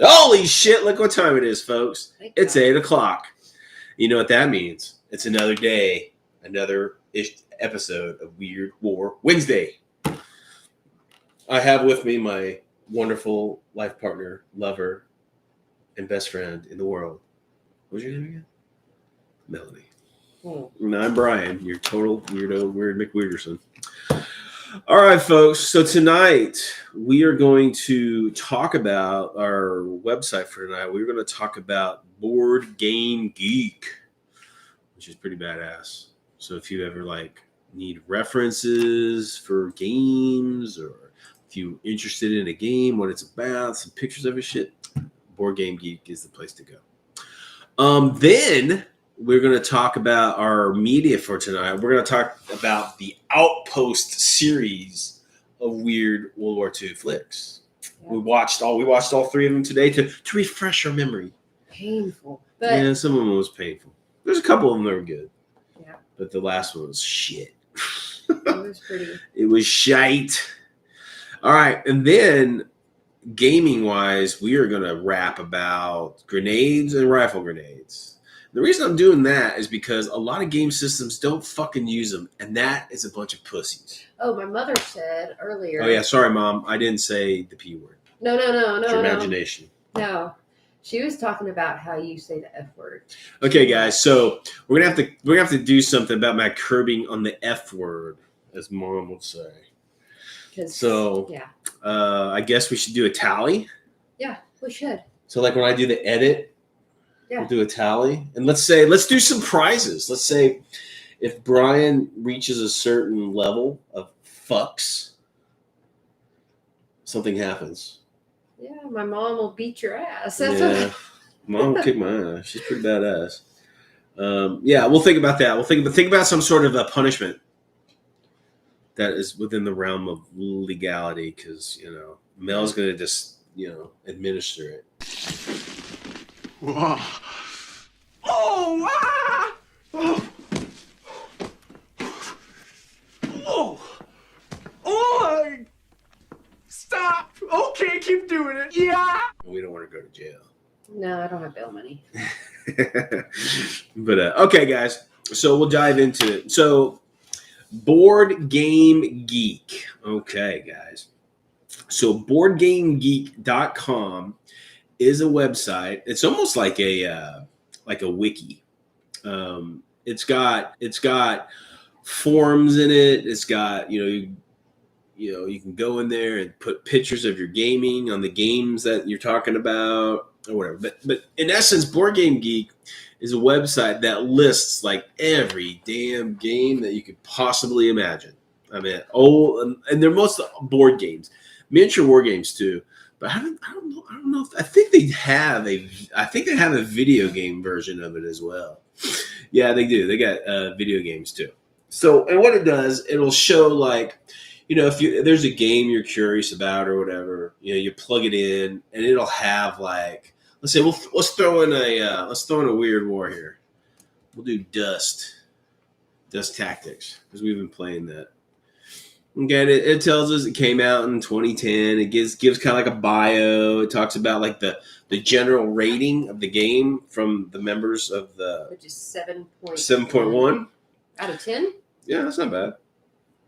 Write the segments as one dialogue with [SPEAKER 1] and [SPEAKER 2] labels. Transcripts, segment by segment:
[SPEAKER 1] Holy shit, look what time it is, folks. It's
[SPEAKER 2] God.
[SPEAKER 1] 8 o'clock. You know what that means. It's another day, another episode of Weird War Wednesday. I have with me my wonderful life partner, lover, and best friend in the world. What was your name again? Melanie. And I'm Brian, your total weirdo, Weird McWeirderson. All right, folks. So tonight we are going to talk about our website for tonight. We're going to talk about Board Game Geek, which is pretty badass. So if you ever need references for games, or if you're interested in a game, what it's about, some pictures of it, shit, Board Game Geek is the place to go. Then we're going to talk about our media for tonight. We're going to talk about the Outpost series of weird World War II flicks. Yeah. We watched all three of them today to refresh our memory.
[SPEAKER 2] Painful.
[SPEAKER 1] Yeah, some of them was painful. There's a couple of them that were good.
[SPEAKER 2] Yeah.
[SPEAKER 1] But the last one was shit.
[SPEAKER 2] It was pretty.
[SPEAKER 1] It was shite. All right. And then gaming-wise, we are going to rap about grenades and rifle grenades. The reason I'm doing that is because a lot of game systems don't fucking use them, and that is a bunch of pussies.
[SPEAKER 2] Oh, my mother said earlier.
[SPEAKER 1] Oh, yeah. Sorry, Mom. I didn't say the P word.
[SPEAKER 2] No.
[SPEAKER 1] It's your imagination.
[SPEAKER 2] No. She was talking about how you say the F word.
[SPEAKER 1] Okay, guys. So we're gonna have to do something about my curbing on the F word, as Mom would say. So
[SPEAKER 2] yeah.
[SPEAKER 1] I guess we should do a tally.
[SPEAKER 2] Yeah, we should.
[SPEAKER 1] So when I do the edit.
[SPEAKER 2] Yeah.
[SPEAKER 1] We'll do a tally. And let's do some prizes. Let's say if Brian reaches a certain level of fucks, something happens.
[SPEAKER 2] Yeah, my mom will beat your ass.
[SPEAKER 1] That's okay. Mom will kick my ass. She's pretty badass. Yeah, we'll think about that. We'll think about some sort of a punishment that is within the realm of legality, because, Mel's going to just, administer it.
[SPEAKER 3] Oh, ah! Oh, stop. Okay, keep doing it. Yeah.
[SPEAKER 1] We don't want to go to jail.
[SPEAKER 2] No, I don't have bail money.
[SPEAKER 1] But, okay, guys. So we'll dive into it. So, Board Game Geek. Okay, guys. So, BoardGameGeek.com is a website. It's almost like a wiki. It's got forums in it. It's got you can go in there and put pictures of your gaming on the games that you're talking about or whatever. But in essence, Board Game Geek is a website that lists every damn game that you could possibly imagine. I mean, and they're most board games, miniature war games too. But I don't know. I think they have a video game version of it as well. Yeah, they do. They got video games too. So, and what it does, it'll show if there's a game you're curious about or whatever, you plug it in, and it'll have let's say let's throw in a Weird War here. We'll do Dust Tactics, because we've been playing that. Okay, it tells us it came out in 2010. It gives kind of a bio. It talks about the general rating of the game from the members of the,
[SPEAKER 2] which is 7.1
[SPEAKER 1] 7.1
[SPEAKER 2] out of 10.
[SPEAKER 1] Yeah, that's not bad.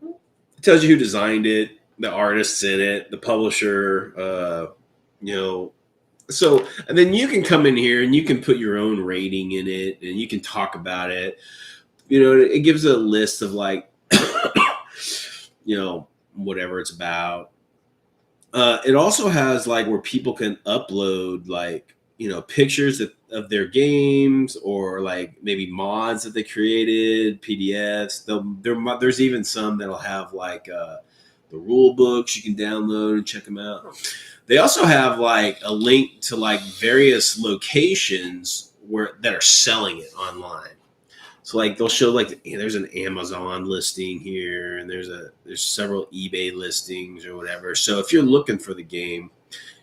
[SPEAKER 1] It tells you who designed it, the artists in it, the publisher. So, and then you can come in here and you can put your own rating in it, and you can talk about it. It gives a list of whatever it's about. It also has where people can upload pictures of their games, or maybe mods that they created, PDFs. There's even some that'll have the rule books you can download and check them out. They also have a link to various locations that are selling it online. So they'll show there's an Amazon listing here, and there's several eBay listings or whatever. So if you're looking for the game,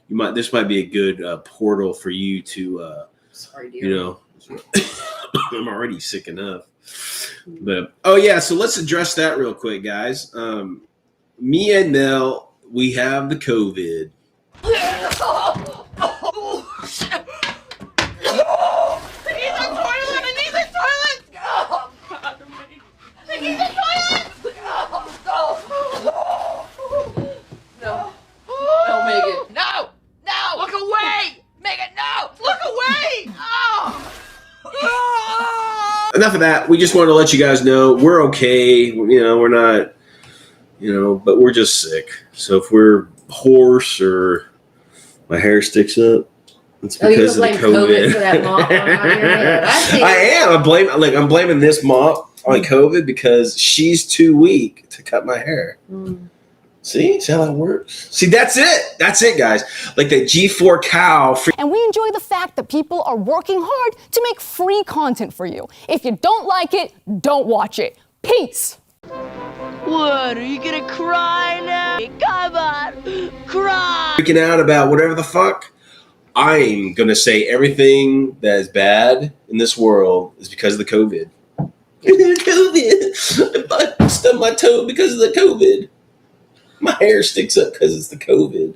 [SPEAKER 1] this might be a good portal for you to
[SPEAKER 2] sorry, dear.
[SPEAKER 1] I'm already sick enough. But so let's address that real quick, guys. Me and Mel, we have the COVID. enough of that. We just want to let you guys know we're okay. You know, we're not, you know, but we're just sick. So if we're hoarse or my hair sticks up, it's because of the COVID.
[SPEAKER 2] For that mop on your head.
[SPEAKER 1] I am. I'm blaming this mop on COVID because she's too weak to cut my hair. See how that works? See, that's it. That's it, guys. Like that G4 cow.
[SPEAKER 4] And we enjoy the fact that people are working hard to make free content for you. If you don't like it, don't watch it. Peace.
[SPEAKER 5] What, are you gonna cry now? Come on, cry!
[SPEAKER 1] Freaking out about whatever the fuck. I'm going to say everything that is bad in this world is because of the COVID. COVID. I stubbed my toe because of the COVID. My hair sticks up because it's the COVID.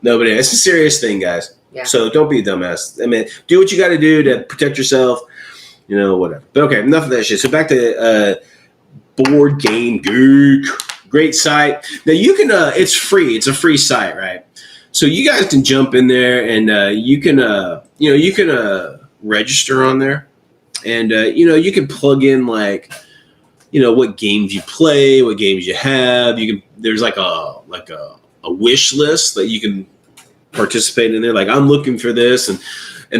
[SPEAKER 1] No, but it's a serious thing, guys.
[SPEAKER 2] Yeah.
[SPEAKER 1] So don't be a dumbass. I mean, do what you got to do to protect yourself. You know, whatever. But okay, enough of that shit. So back to Board Game Geek. Great site. Now you can. It's free. It's a free site, right? So you guys can jump in there and you can register on there, and you can plug in like what games you play, what games you have. You can there's like a wish list that you can participate in there. Like I'm looking for this, and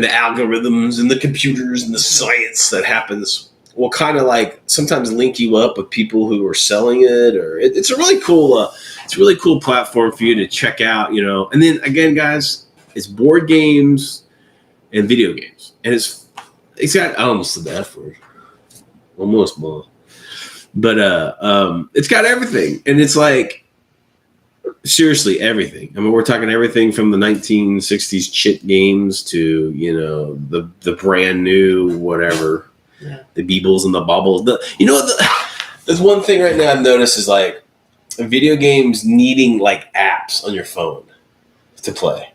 [SPEAKER 1] the algorithms and the computers and the science that happens will kind of like sometimes link you up with people who are selling it, or it's a really cool. It's a really cool platform for you to check out, And then again, guys, it's board games and video games, and it's got I almost said the F word, almost more, but it's got everything, and it's like seriously everything. I mean, we're talking everything from the 1960s chit games to the brand new whatever, the Beebles and the Bobbles. There's one thing right now I've noticed is like. Video games needing like apps on your phone to play.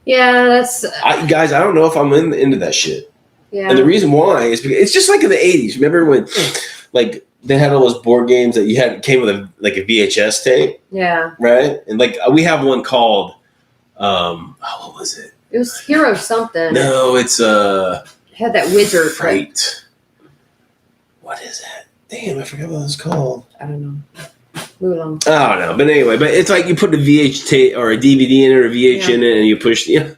[SPEAKER 2] Yeah, that's.
[SPEAKER 1] Guys, I don't know if I'm into that shit.
[SPEAKER 2] Yeah.
[SPEAKER 1] And the reason why is because it's just like in the 80s. Remember when like they had all those board games that came with a VHS tape?
[SPEAKER 2] Yeah.
[SPEAKER 1] Right? And like we have one called what was it?
[SPEAKER 2] It was Hero something.
[SPEAKER 1] No, it's
[SPEAKER 2] it had that wizard.
[SPEAKER 1] Right. What is that? Damn, I forgot what it was called.
[SPEAKER 2] I don't know. Move along.
[SPEAKER 1] I don't know, but anyway, it's like you put a VH tape or a DVD in it or a VH in it, and you push, and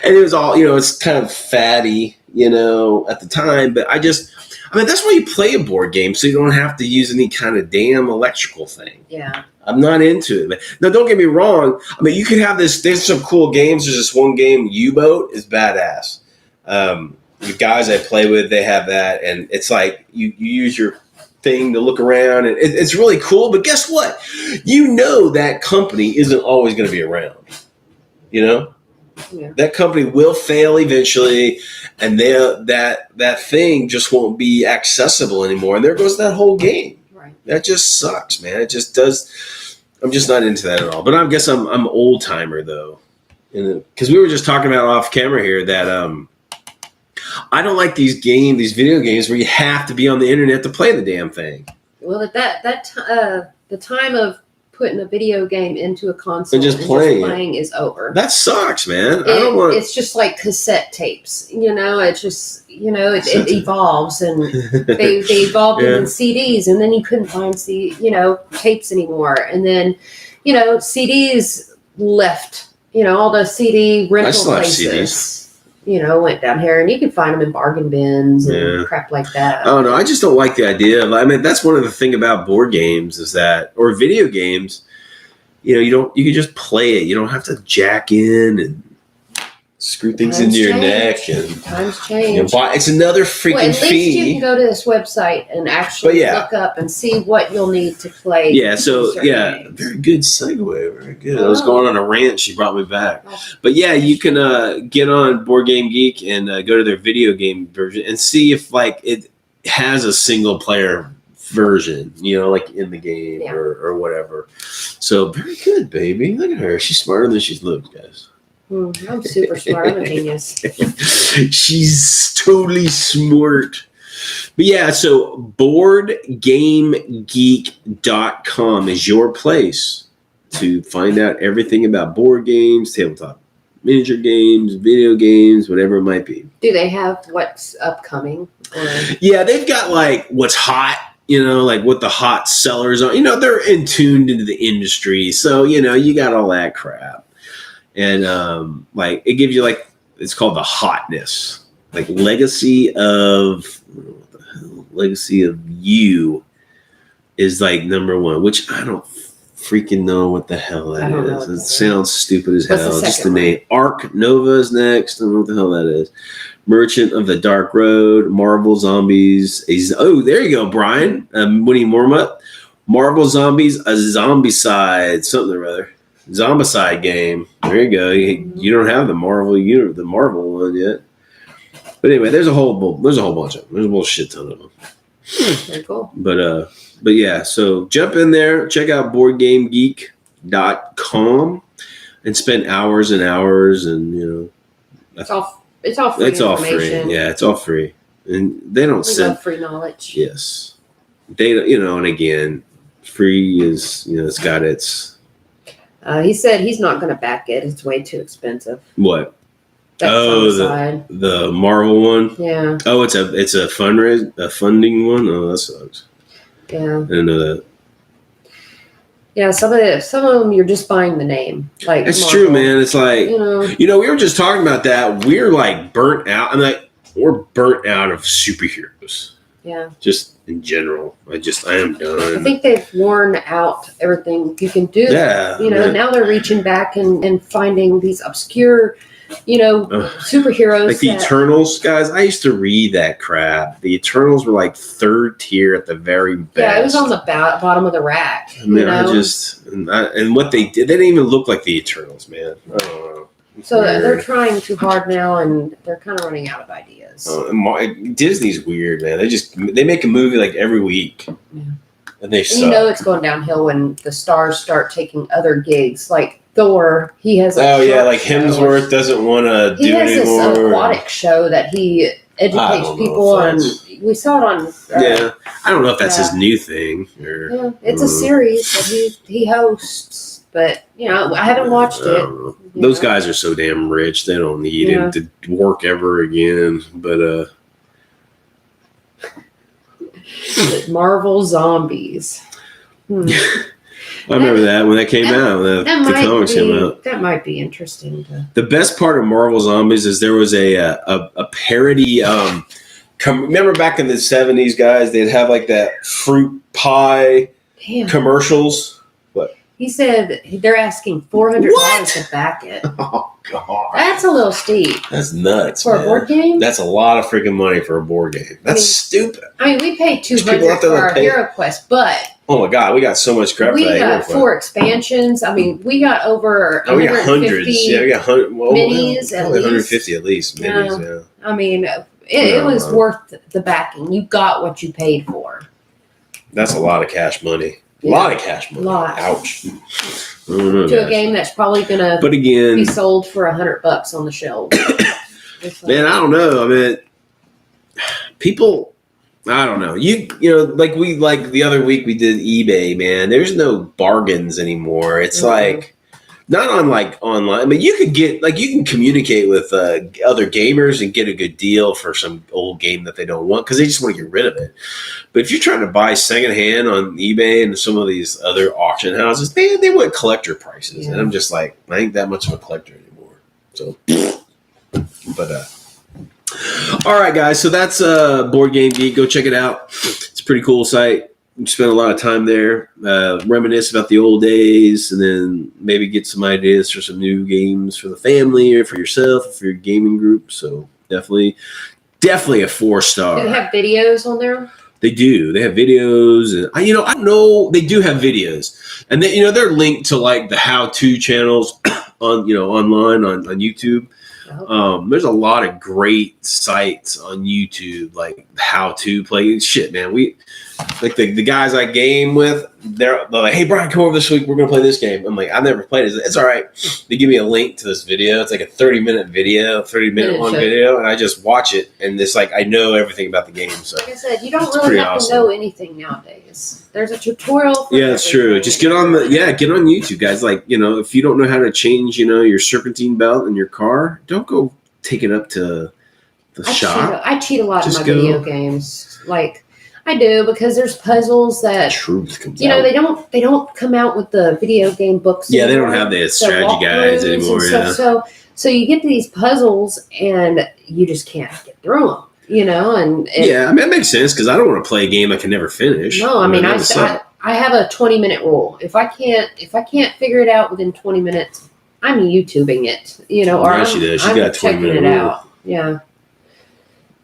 [SPEAKER 1] it was all, it's kind of fatty, at the time. But that's why you play a board game, so you don't have to use any kind of damn electrical thing.
[SPEAKER 2] Yeah.
[SPEAKER 1] I'm not into it. But, now, don't get me wrong. I mean, you could have this. There's some cool games. There's this one game, U-Boat, is badass. The guys I play with, they have that, and it's like you use your thing to look around, and it's really cool. But guess what? That company isn't always going to be around. That company will fail eventually, and that thing just won't be accessible anymore. And there goes that whole game.
[SPEAKER 2] Right. That
[SPEAKER 1] just sucks, man. It just does. I'm just not into that at all. But I guess I'm old timer though, because we were just talking about off camera here that I don't like these video games where you have to be on the internet to play the damn thing.
[SPEAKER 2] Well, at the time of putting a video game into a console
[SPEAKER 1] and just playing
[SPEAKER 2] is over.
[SPEAKER 1] That sucks, man. I don't want.
[SPEAKER 2] It's just like cassette tapes. It's just it evolves, and they evolved into CDs, and then you couldn't find tapes anymore, and then CDs left. All the CD rental places.
[SPEAKER 1] CDs.
[SPEAKER 2] Went down here, and you can find them in bargain bins and crap like that.
[SPEAKER 1] Oh no, I just don't like the idea of. I mean, that's one of the thing about board games is that, or video games, you can just play it. You don't have to jack in and screw things into your neck, and
[SPEAKER 2] times change.
[SPEAKER 1] It's another freaking
[SPEAKER 2] at least
[SPEAKER 1] fee.
[SPEAKER 2] you can go to this website and actually look up and see what you'll need to play.
[SPEAKER 1] Yeah, so
[SPEAKER 2] games.
[SPEAKER 1] very good segue, very good. I was going on a rant, she brought me back. But yeah, you can get on Board Game Geek and go to their video game version and see if like it has a single player version, like in the game or whatever. So very good, baby. Look at her. She's smarter than she looks, guys.
[SPEAKER 2] I'm super smart. I'm a genius.
[SPEAKER 1] She's totally smart. But yeah, so boardgamegeek.com is your place to find out everything about board games, tabletop miniature games, video games, whatever it might be.
[SPEAKER 2] Do they have what's upcoming? Or...
[SPEAKER 1] Yeah, they've got like what's hot, like what the hot sellers are. They're in tuned into the industry. So, you got all that crap. And like it gives you like, it's called the hotness. Like Legacy of You is like number 1, which I don't freaking know what the hell that is. It sounds stupid as hell. Just the name. Ark Nova is next. I don't know what the hell that is. Merchant of the Dark Road, Marvel Zombies. There you go, Brian. Winnie Mormut. Marvel Zombies, a Zombicide, something or other. Zombicide game. There you go. You don't have the Marvel one yet. But anyway, there's a whole bunch of them. There's a whole shit ton of them.
[SPEAKER 2] Very cool.
[SPEAKER 1] But yeah, so jump in there, check out boardgamegeek.com and spend hours and hours and
[SPEAKER 2] it's all free.
[SPEAKER 1] It's all free. Yeah, it's all free. And they don't send
[SPEAKER 2] free knowledge.
[SPEAKER 1] Yes. They and again, free is it's got its
[SPEAKER 2] he said he's not going to back it. It's way too expensive.
[SPEAKER 1] What? The Marvel one.
[SPEAKER 2] Yeah.
[SPEAKER 1] Oh, it's a funding one. Oh, that sucks.
[SPEAKER 2] Yeah.
[SPEAKER 1] I didn't know that.
[SPEAKER 2] Yeah, some of them you're just buying the name. Like
[SPEAKER 1] it's
[SPEAKER 2] Marvel.
[SPEAKER 1] true, man. It's like we were just talking about that. We're like burnt out. We're burnt out of superheroes.
[SPEAKER 2] Yeah.
[SPEAKER 1] Just in general. I am done.
[SPEAKER 2] I think they've worn out everything you can do.
[SPEAKER 1] Yeah.
[SPEAKER 2] Now they're reaching back and finding these obscure, superheroes.
[SPEAKER 1] Like the Eternals, guys. I used to read that crap. The Eternals were like 3rd tier at the very best.
[SPEAKER 2] Yeah, it was on the bottom of the rack.
[SPEAKER 1] And what they did, they didn't even look like the Eternals, man. I don't know.
[SPEAKER 2] So they're trying too hard now, and they're kind of running out of ideas.
[SPEAKER 1] Disney's weird, man. They make a movie like every week, and they suck.
[SPEAKER 2] It's going downhill when the stars start taking other gigs, like Thor. He has
[SPEAKER 1] like Hemsworth doesn't want to do anymore. He has this
[SPEAKER 2] aquatic show that he educates people on. We saw it on.
[SPEAKER 1] I don't know if that's his new thing.
[SPEAKER 2] It's a series that he hosts. But, I haven't watched it.
[SPEAKER 1] Those guys are so damn rich. They don't need him to work ever again. But,
[SPEAKER 2] Marvel Zombies.
[SPEAKER 1] I remember that when that came out. The comics came out.
[SPEAKER 2] That might be interesting.
[SPEAKER 1] The best part of Marvel Zombies is there was a parody. Remember back in the 70s, guys, they'd have like that fruit pie commercials.
[SPEAKER 2] He said they're asking $400 to back it.
[SPEAKER 1] Oh, God.
[SPEAKER 2] That's a little steep.
[SPEAKER 1] That's nuts,
[SPEAKER 2] For a board game?
[SPEAKER 1] That's a lot of freaking money for a board game. That's stupid.
[SPEAKER 2] We paid $200 for our Hero Quest, but...
[SPEAKER 1] Oh, my God. We got so much crap for that.
[SPEAKER 2] We got 4 expansions. We got over 150
[SPEAKER 1] we got hundreds. Yeah, we got
[SPEAKER 2] minis at least.
[SPEAKER 1] 150 at least minis,
[SPEAKER 2] It was worth the backing. You got what you paid for.
[SPEAKER 1] That's a lot of cash money. A lot of cash money. Ouch.
[SPEAKER 2] To a game that's probably going to be sold for $100 on the shelf.
[SPEAKER 1] Man, I don't know. People, I don't know. Like the other week we did eBay, man. There's no bargains anymore. It's like, not on online, but you can communicate with other gamers and get a good deal for some old game that they don't want because they just want to get rid of it. But if you're trying to buy secondhand on eBay and some of these other auction houses, man, they want collector prices, and I'm just like, I ain't that much of a collector anymore. So, but all right, guys. So that's Board Game Geek. Go check it out. It's a pretty cool site. Spend a lot of time there, reminisce about the old days, and then maybe get some ideas for some new games for the family or for yourself or for your gaming group. So definitely a 4-star.
[SPEAKER 2] Do they have videos on there?
[SPEAKER 1] They do. They have videos, and I know they do have videos, and they're linked to like the how-to channels on online on YouTube. There's a lot of great sites on YouTube, like how to play shit, man. We like the guys I game with, they're like, hey, Brian, come over this week. We're going to play this game. I'm like, I've never played it. It's all right. They give me a link to this video. It's like a 30-minute video, 30-minute long video, and I just watch it. And it's like I know everything about the game. So
[SPEAKER 2] like I said, you don't really have to know anything nowadays. There's a tutorial. For
[SPEAKER 1] it's true. Just get on get on YouTube, guys. Like, if you don't know how to change, your serpentine belt in your car, don't go take it up to the shop.
[SPEAKER 2] I cheat a lot in my video games. Like, I do, because there's puzzles that
[SPEAKER 1] truth comes out.
[SPEAKER 2] They don't come out with the video game books.
[SPEAKER 1] Yeah, anymore. They don't have the strategy guides anymore. Yeah.
[SPEAKER 2] So you get to these puzzles and you just can't get through them. Yeah,
[SPEAKER 1] I mean, it makes sense because I don't want to play a game I can never finish.
[SPEAKER 2] No, I mean, I have a 20-minute rule. If I can't figure it out within 20 minutes, I'm YouTubing it. Or
[SPEAKER 1] yeah, she does. She got a 20-minute
[SPEAKER 2] rule.
[SPEAKER 1] Out.
[SPEAKER 2] Yeah.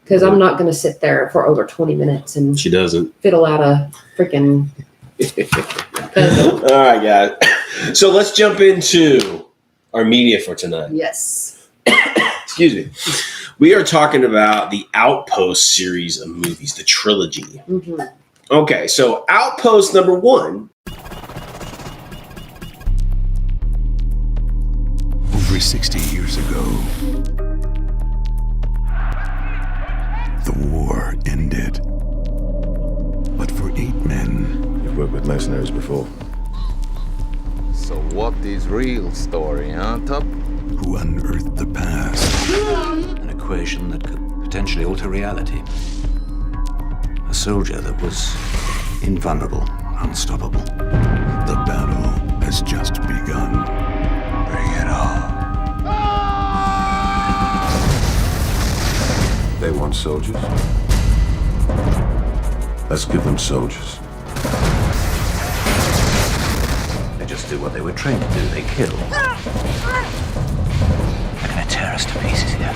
[SPEAKER 2] Because I'm not going to sit there for over 20 minutes and
[SPEAKER 1] she doesn't
[SPEAKER 2] fiddle out a freaking puzzle.
[SPEAKER 1] All right, guys. So let's jump into our media for tonight.
[SPEAKER 2] Yes.
[SPEAKER 1] Excuse me. We are talking about the Outpost series of movies, the trilogy.
[SPEAKER 2] Mm-hmm.
[SPEAKER 1] Okay, so Outpost number 1.
[SPEAKER 6] Over 60 years ago, the war ended. But for 8 men...
[SPEAKER 7] You've worked with mercenaries before.
[SPEAKER 8] So what is real story, huh, Top?
[SPEAKER 6] ...who unearthed the past.
[SPEAKER 9] An equation that could potentially alter reality. A soldier that was invulnerable, unstoppable.
[SPEAKER 6] The battle has just begun.
[SPEAKER 9] Bring it on.
[SPEAKER 7] They want soldiers. Let's give them soldiers.
[SPEAKER 9] They just do what they were trained to do. They kill. They're gonna tear us to pieces here.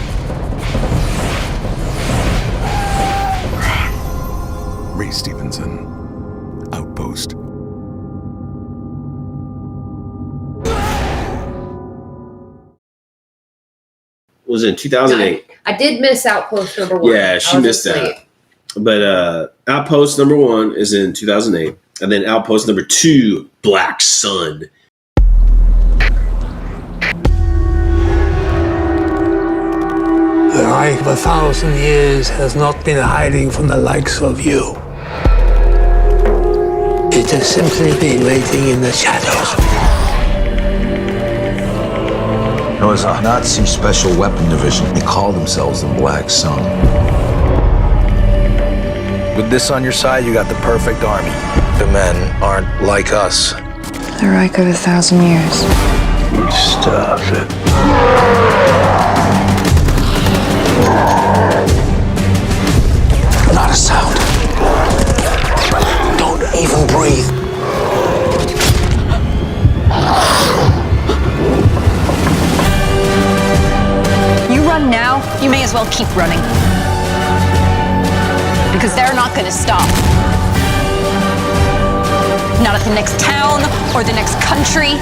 [SPEAKER 6] Ray Stevenson, Outpost.
[SPEAKER 1] Was in 2008.
[SPEAKER 2] I did miss Outpost number 1.
[SPEAKER 1] Yeah, she missed that. But Outpost number 1 is in 2008. And then Outpost number 2, Black Sun.
[SPEAKER 10] The Reich of 1,000 years has not been hiding from the likes of you. It has simply been waiting in the shadows.
[SPEAKER 11] It was a Nazi special weapon division. They call themselves the Black Sun. With this on your side, you got the perfect army. The men aren't like us.
[SPEAKER 12] The Reich of 1,000 years.
[SPEAKER 11] You stopped it.
[SPEAKER 10] Not a sound. Don't even breathe.
[SPEAKER 4] You run now, you may as well keep running. Because they're not going to stop. Not at the next town or the next country.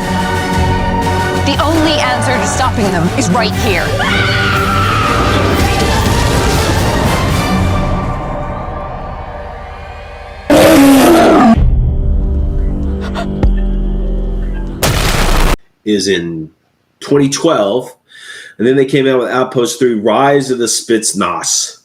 [SPEAKER 4] The only answer to stopping them is right here.
[SPEAKER 1] Is in 2012. And then they came out with Outpost 3, Rise of the Spetsnaz.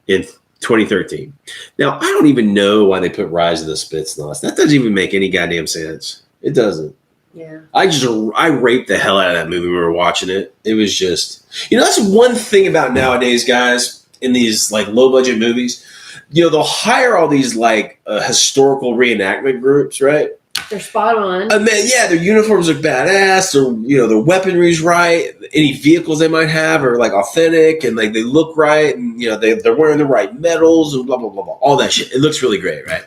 [SPEAKER 1] in 2013. Now, I don't even know why they put Rise of the Spits in the list. That doesn't even make any goddamn sense. It doesn't.
[SPEAKER 2] Yeah.
[SPEAKER 1] I raped the hell out of that movie when we were watching it. It was just, that's one thing about nowadays, guys, in these like low budget movies. They'll hire all these like historical reenactment groups, right?
[SPEAKER 2] They're spot on.
[SPEAKER 1] And then, their uniforms are badass. Their weaponry's right. Any vehicles they might have are like authentic and like they look right, and they're wearing the right medals and blah blah blah blah. All that shit. It looks really great, right?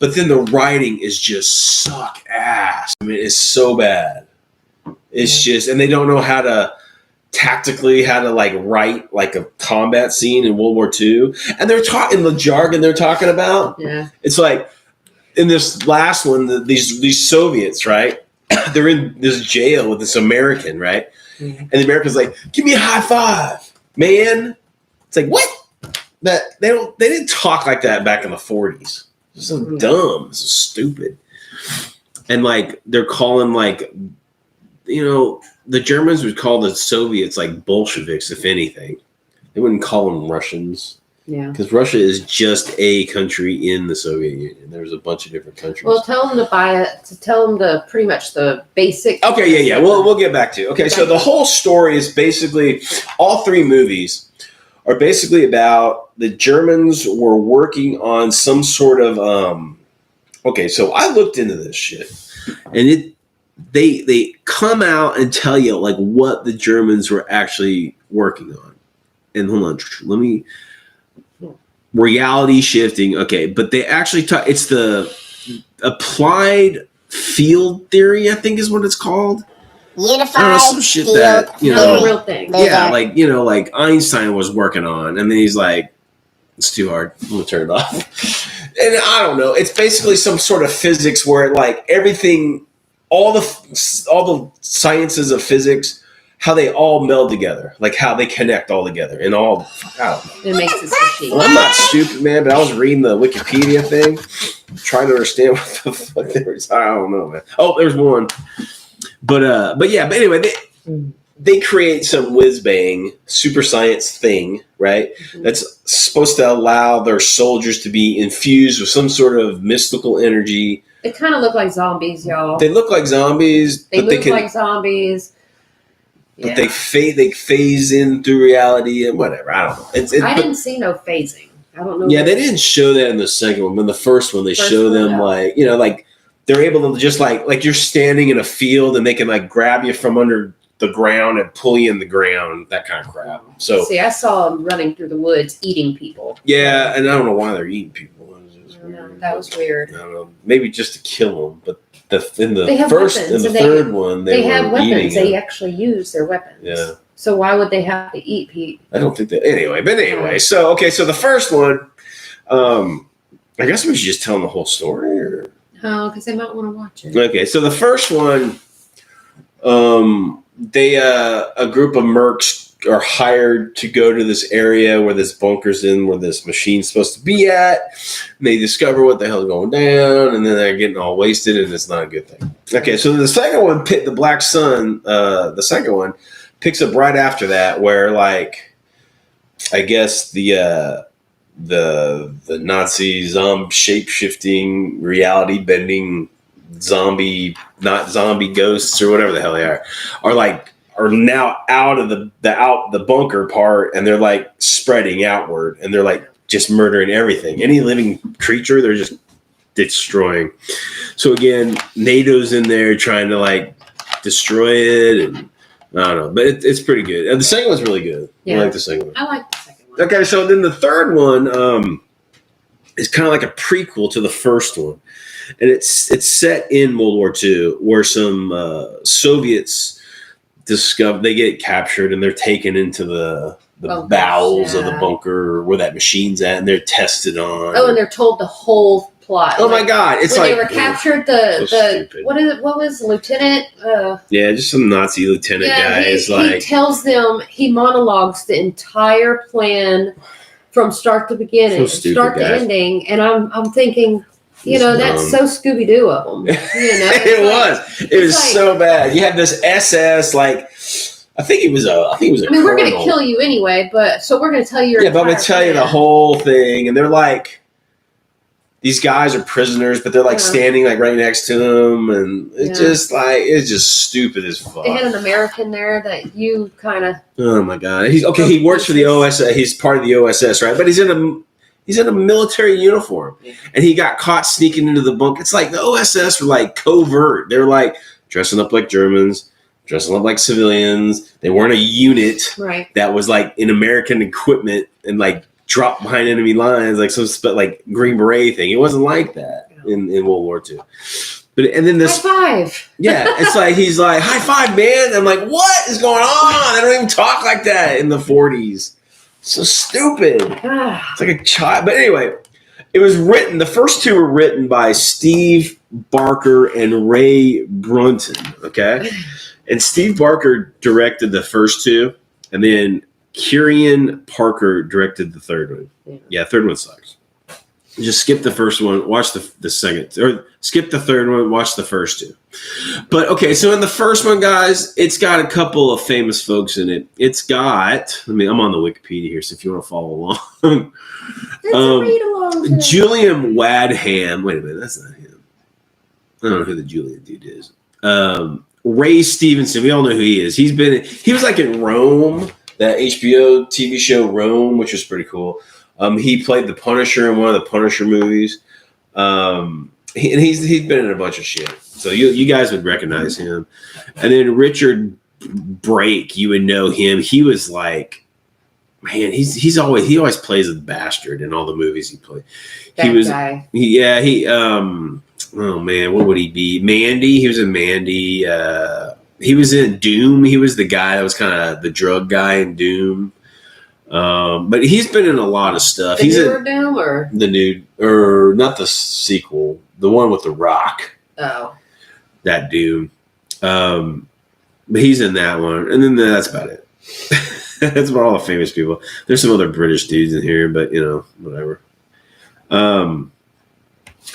[SPEAKER 1] But then the writing is just suck ass. I mean, it's so bad. It's just, and they don't know how to like write like a combat scene in World War II. And they're talking the jargon they're talking about.
[SPEAKER 2] Yeah.
[SPEAKER 1] It's like in this last one, these Soviets, right? They're in this jail with this American, right? Mm-hmm. And the American's like, "Give me a high five, man." It's like, what? They didn't talk like that back in the 40s. It's so dumb, so stupid. And like they're calling like, the Germans would call the Soviets like Bolsheviks, if anything. They wouldn't call them Russians.
[SPEAKER 2] Yeah.
[SPEAKER 1] Because Russia is just a country in the Soviet Union. There's a bunch of different countries.
[SPEAKER 2] Well, tell them to buy it. To tell them the pretty much the basic.
[SPEAKER 1] Okay, yeah. We'll get back to it. Okay, so the whole story is basically all three movies are basically about the Germans were working on some sort of okay, so I looked into this shit, and they come out and tell you like what the Germans were actually working on. And hold on, let me reality shifting. Okay, but they actually talk. It's the applied field theory, I think, is what it's called.
[SPEAKER 13] Unified
[SPEAKER 1] some shit
[SPEAKER 13] field
[SPEAKER 1] that
[SPEAKER 2] theory. Real thing.
[SPEAKER 1] Yeah, like like Einstein was working on, and then he's like, "It's too hard. I'm gonna turn it off." And I don't know. It's basically some sort of physics where like everything, all the sciences of physics, how they all meld together, like how they connect all together, and all. I don't know.
[SPEAKER 2] It makes it so
[SPEAKER 1] Well, I'm not stupid, man, but I was reading the Wikipedia thing, trying to understand what the fuck there was. I don't know, man. Oh, there's one. But anyway, they create some whiz bang super science thing, right? Mm-hmm. That's supposed to allow their soldiers to be infused with some sort of mystical energy.
[SPEAKER 2] They kind of look like zombies, y'all.
[SPEAKER 1] They look like zombies.
[SPEAKER 2] They look like zombies.
[SPEAKER 1] But they phase in through reality and whatever. I don't know.
[SPEAKER 2] I didn't see no phasing. I don't know.
[SPEAKER 1] Yeah, they didn't show that in the second one. But in the first one, they show them like, like they're able to just like you're standing in a field and they can like grab you from under the ground and pull you in the ground, that kind of crap. So
[SPEAKER 2] see, I saw them running through the woods eating people.
[SPEAKER 1] Yeah, and I don't know why they're eating people.
[SPEAKER 2] That was weird.
[SPEAKER 1] I don't know, maybe just to kill them. But
[SPEAKER 2] they have
[SPEAKER 1] first
[SPEAKER 2] weapons,
[SPEAKER 1] and the third one, they
[SPEAKER 2] have weapons.
[SPEAKER 1] Eating
[SPEAKER 2] they
[SPEAKER 1] them.
[SPEAKER 2] actually use their weapons.
[SPEAKER 1] Yeah.
[SPEAKER 2] So why would they have to eat people?
[SPEAKER 1] I don't think that. Anyway. So the first one, I guess we should just tell them the whole story, or
[SPEAKER 2] because they might want to watch it.
[SPEAKER 1] Okay, so the first one, they a group of mercs are hired to go to this area where this bunker's in, where this machine's supposed to be at. And they discover what the hell's going down, and then they're getting all wasted, and it's not a good thing. Okay, so the second one, the Black Sun, the second one picks up right after that, where like I guess the Nazi shape-shifting, reality-bending zombie, not zombie ghosts or whatever the hell they are now out of the bunker part, and they're like spreading outward, and they're like just murdering everything. Any living creature, they're just destroying. So again, NATO's in there trying to like destroy it, and I don't know, but it's pretty good. And the second one's really good.
[SPEAKER 2] Yeah.
[SPEAKER 1] I like the second one.
[SPEAKER 2] I like the second one.
[SPEAKER 1] Okay, so then the third one is kind of like a prequel to the first one, and it's set in World War II, where some Soviets they get captured, and they're taken into the bowels of the bunker where that machine's at, and they're tested on.
[SPEAKER 2] Oh, and they're told the whole plot.
[SPEAKER 1] Oh my God! It's
[SPEAKER 2] when
[SPEAKER 1] like
[SPEAKER 2] they were captured. What was Lieutenant?
[SPEAKER 1] Just some Nazi lieutenant guy.
[SPEAKER 2] He tells them, he monologues the entire plan from start to beginning, start to ending, and I'm thinking, that's so Scooby Doo of them.
[SPEAKER 1] It was so bad. You have this SS I think he was a. I
[SPEAKER 2] mean, we're going to kill you anyway, but so we're going to tell you.
[SPEAKER 1] Yeah, but I'm going to tell you the whole thing, and they're like. These guys are prisoners, but they're like standing like right next to them, and it's just stupid as fuck.
[SPEAKER 2] They had an American there that you kind of.
[SPEAKER 1] Oh my god, he works for the OSS. He's part of the OSS, right? But he's in a military uniform, and he got caught sneaking into the bunk. It's like the OSS were like covert. They're like dressing up like Germans, dressing up like civilians. They weren't a unit that was like in American equipment and like. Dropped behind enemy lines like some like Green Beret thing. It wasn't like that in World War II. But and then this
[SPEAKER 2] high five.
[SPEAKER 1] Yeah, it's like he's like high five, man. I'm like, what is going on? They don't even talk like that in the 40s. So stupid. It's like a child. But anyway, it was written. The first two were written by Steve Barker and Ray Brunton. Okay, and Steve Barker directed the first two, and then. Kieran Parker directed the third one. Yeah, third one sucks. Just skip the first one, watch the second, or skip the third one, watch the first two. But okay, so in the first one, guys, it's got a couple of famous folks in it. It's got, I'm on the Wikipedia here, so if you want to follow along. Julian Wadham. Wait a minute, that's not him. I don't know who the Julian dude is. Ray Stevenson. We all know who he is. He was like in Rome. That HBO TV show Rome, which was pretty cool. He played the Punisher in one of the Punisher movies. And he's been in a bunch of shit. So you guys would recognize him. And then Richard Brake, you would know him. He was like, man, he always plays the bastard in all the movies he played.
[SPEAKER 2] Guy.
[SPEAKER 1] Oh man, what would he be? Mandy. He was in Mandy. He was in Doom. He was the guy that was kind of the drug guy in Doom. But he's been in a lot of stuff.
[SPEAKER 2] The newer Doom or
[SPEAKER 1] the new, or not the sequel, the one with the Rock.
[SPEAKER 2] Oh,
[SPEAKER 1] that Doom. But he's in that one, and then that's about it. That's about all the famous people. There's some other British dudes in here, but whatever.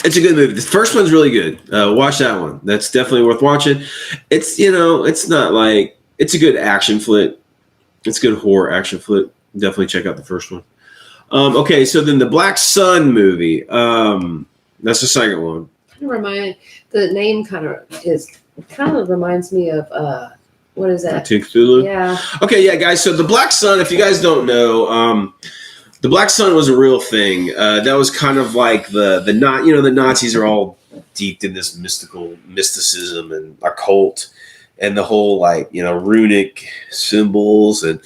[SPEAKER 1] It's a good movie. The first one's really good. Watch that one. That's definitely worth watching. It's it's not like it's a good action flick. It's a good horror action flick. Definitely check out the first one. Okay, so then the Black Sun movie. That's the second one.
[SPEAKER 2] The name kind of reminds me of what is that?
[SPEAKER 1] Cthulhu?
[SPEAKER 2] Yeah.
[SPEAKER 1] Okay, yeah, guys. So the Black Sun, if you guys don't know, the Black Sun was a real thing. That was kind of like the Nazis are all deep in this mysticism and occult, and the whole runic symbols, and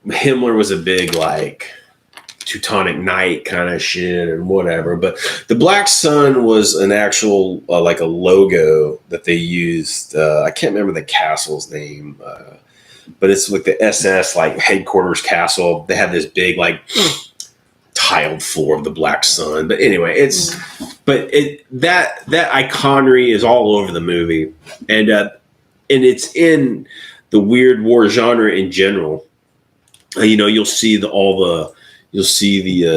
[SPEAKER 1] Himmler was a big Teutonic Knight kind of shit and whatever. But the Black Sun was an actual a logo that they used. I can't remember the castle's name. But it's like the SS headquarters castle. They have this big tiled floor of the Black Sun. But anyway, that iconry is all over the movie, and it's in the weird war genre in general. You'll see the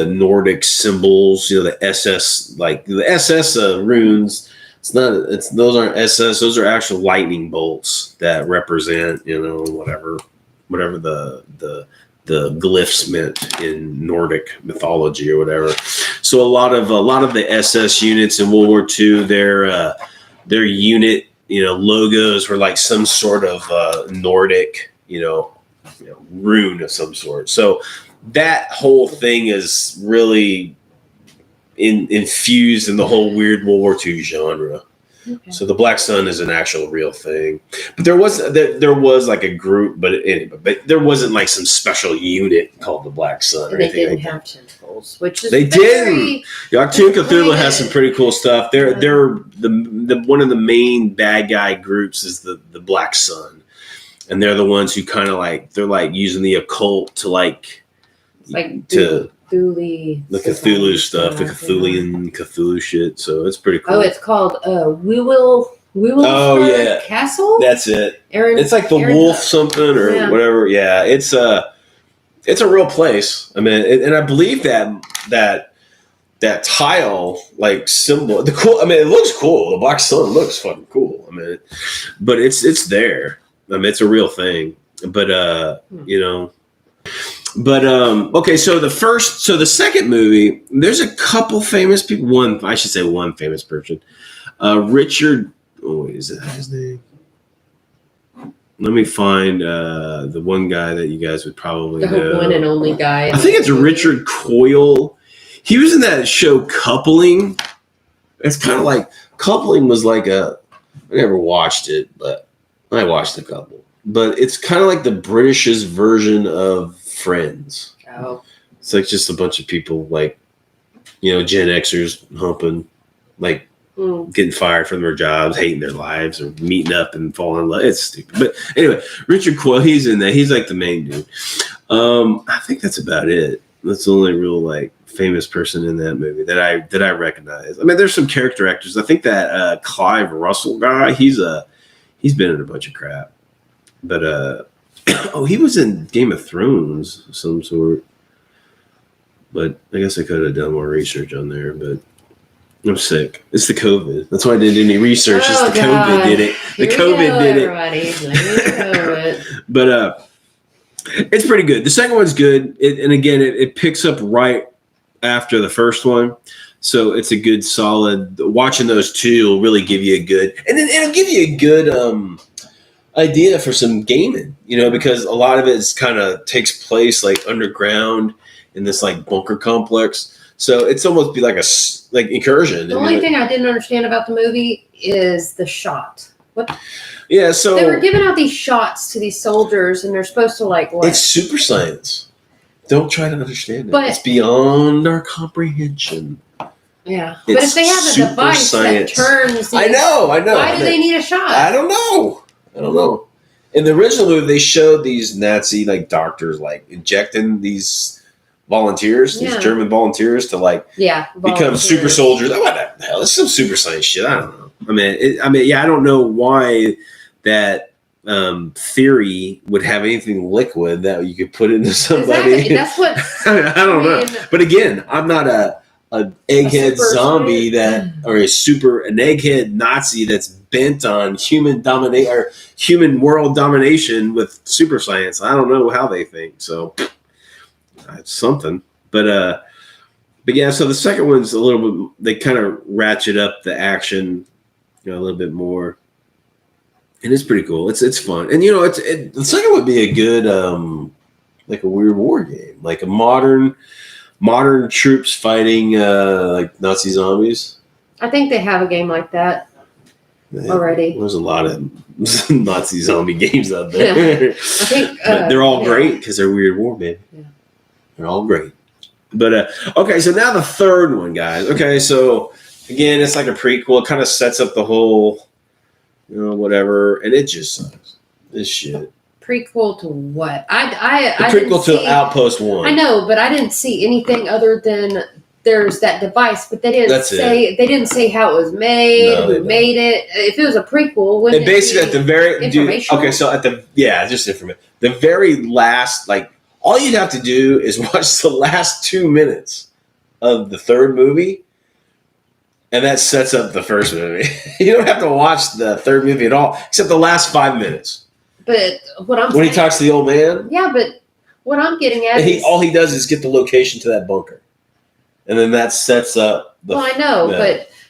[SPEAKER 1] Nordic symbols. The SS the SS runes. Those aren't SS. Those are actual lightning bolts that represent, whatever the glyphs meant in Nordic mythology or whatever. So a lot of the SS units in World War II, their unit, logos were some sort of Nordic, rune of some sort. So that whole thing is really infused in the whole weird World War II genre. Okay. So the Black Sun is an actual real thing, but there was a group, but there wasn't some special unit called the Black Sun.
[SPEAKER 2] And they didn't have tentacles, which is
[SPEAKER 1] didn't. Cthulhu Cthulhu has some pretty cool stuff. They're the one of the main bad guy groups is the Black Sun, and they're the ones who kind of they're using the occult to
[SPEAKER 2] Cthulhu,
[SPEAKER 1] the Cthulhu stuff, the Cthulhu shit. So it's pretty cool.
[SPEAKER 2] Oh, it's called We Will Castle.
[SPEAKER 1] That's it. It's like the Wolf something or whatever. Yeah, it's a real place. I mean, and I believe that tile symbol. It looks cool. The Black Sun looks fucking cool. I documented, but it's there. I mean, it's a real thing. But okay. So the second movie, there's a couple famous people. One famous person, Richard. Oh, wait, is that his name? Let me find the one guy that you guys would probably know.
[SPEAKER 2] The one and only guy.
[SPEAKER 1] I think it's Richard Coyle. He was in that show Coupling. It's kind of like Coupling was like I never watched it, but I watched a couple. But it's kind of like the British's version of Friends.
[SPEAKER 2] Oh.
[SPEAKER 1] It's like just a bunch of people like, Gen Xers humping, like getting fired from their jobs, hating their lives, or meeting up and falling in love. It's stupid. But anyway, Richard Coyle, he's in that. He's like the main dude. I think that's about it. That's the only real like famous person in that movie that I recognize. I mean, there's some character actors. I think that Clive Russell guy, he's been in a bunch of crap. But he was in Game of Thrones of some sort. But I guess I could have done more research on there, but I'm sick. It's the COVID. That's why I didn't do any research.
[SPEAKER 2] Oh,
[SPEAKER 1] it's the COVID did it. The COVID did
[SPEAKER 2] it.
[SPEAKER 1] But it's pretty good. The second one's good. It picks up right after the first one. So it's a good solid, watching those two will really give you a good, and then it'll give you a good idea for some gaming, because a lot of it is kind of takes place like underground in this like bunker complex. So it's almost be like a incursion.
[SPEAKER 2] The only thing I didn't understand about the movie is the shot. What?
[SPEAKER 1] Yeah, so
[SPEAKER 2] they were giving out these shots to these soldiers, and they're supposed to like what?
[SPEAKER 1] It's super science. Don't try to understand it.
[SPEAKER 2] But
[SPEAKER 1] it's beyond our comprehension.
[SPEAKER 2] Yeah, but if they have a device that turns,
[SPEAKER 1] I know.
[SPEAKER 2] Why do they need a shot?
[SPEAKER 1] I don't know. In the original movie, they showed these Nazi like doctors like injecting these volunteers, these German volunteers, to become super soldiers. Oh, what the hell? This is some super science shit. I don't know. I don't know why that theory would have anything liquid that you could put into somebody.
[SPEAKER 2] Exactly. That's what
[SPEAKER 1] I don't know. But again, I'm not an egghead zombie or an egghead Nazi that's bent on human world domination with super science. I don't know how they think. So it's something. But yeah. So the second one's a little bit. They kind of ratchet up the action, a little bit more, and it's pretty cool. It's fun, and the second would be a good like a weird war game, like a modern troops fighting like Nazi zombies.
[SPEAKER 2] I think they have a game like that already.
[SPEAKER 1] There's a lot of Nazi zombie games out there.
[SPEAKER 2] Yeah. I think
[SPEAKER 1] but they're all great because they're weird war, baby. Yeah. They're all great. But okay, so now the third one, guys. Okay, so again, it's like a prequel. It kind of sets up the whole, whatever, and it just sucks. This shit.
[SPEAKER 2] Prequel to what?
[SPEAKER 1] Prequel to Outpost 1.
[SPEAKER 2] I know, but I didn't see anything other than there's that device, but they didn't They didn't say how it was made, who made it. If it was a prequel, wouldn't it basically
[SPEAKER 1] at the very
[SPEAKER 2] information?
[SPEAKER 1] So just information. The very last, like, all you'd have to do is watch the last 2 minutes of the third movie, and that sets up the first movie. You don't have to watch the third movie at all, except the last 5 minutes.
[SPEAKER 2] But
[SPEAKER 1] when he talks to the old man,
[SPEAKER 2] yeah. But what I'm getting at is
[SPEAKER 1] all he does is get the location to that bunker, and then that sets up.
[SPEAKER 2] I know,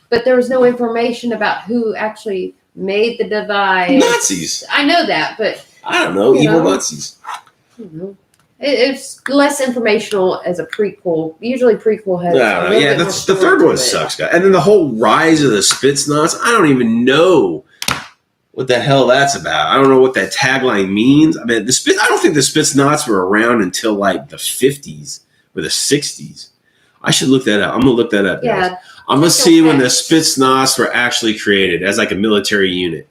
[SPEAKER 2] but there was no information about who actually made the device.
[SPEAKER 1] Nazis.
[SPEAKER 2] I know that, but
[SPEAKER 1] I don't know. Evil Nazis.
[SPEAKER 2] I don't know. It's less informational as a prequel. Usually, prequel has.
[SPEAKER 1] The third one sucks, guys. And then the whole rise of the Spetsnaz. I don't even know what the hell that's about. I don't know what that tagline means. I mean, I don't think the Spetsnaz were around until like the 50s or the 60s. I should look that up. I'm gonna look that up.
[SPEAKER 2] Yeah,
[SPEAKER 1] guys. I'm gonna see when the Spetsnaz were actually created as like a military unit.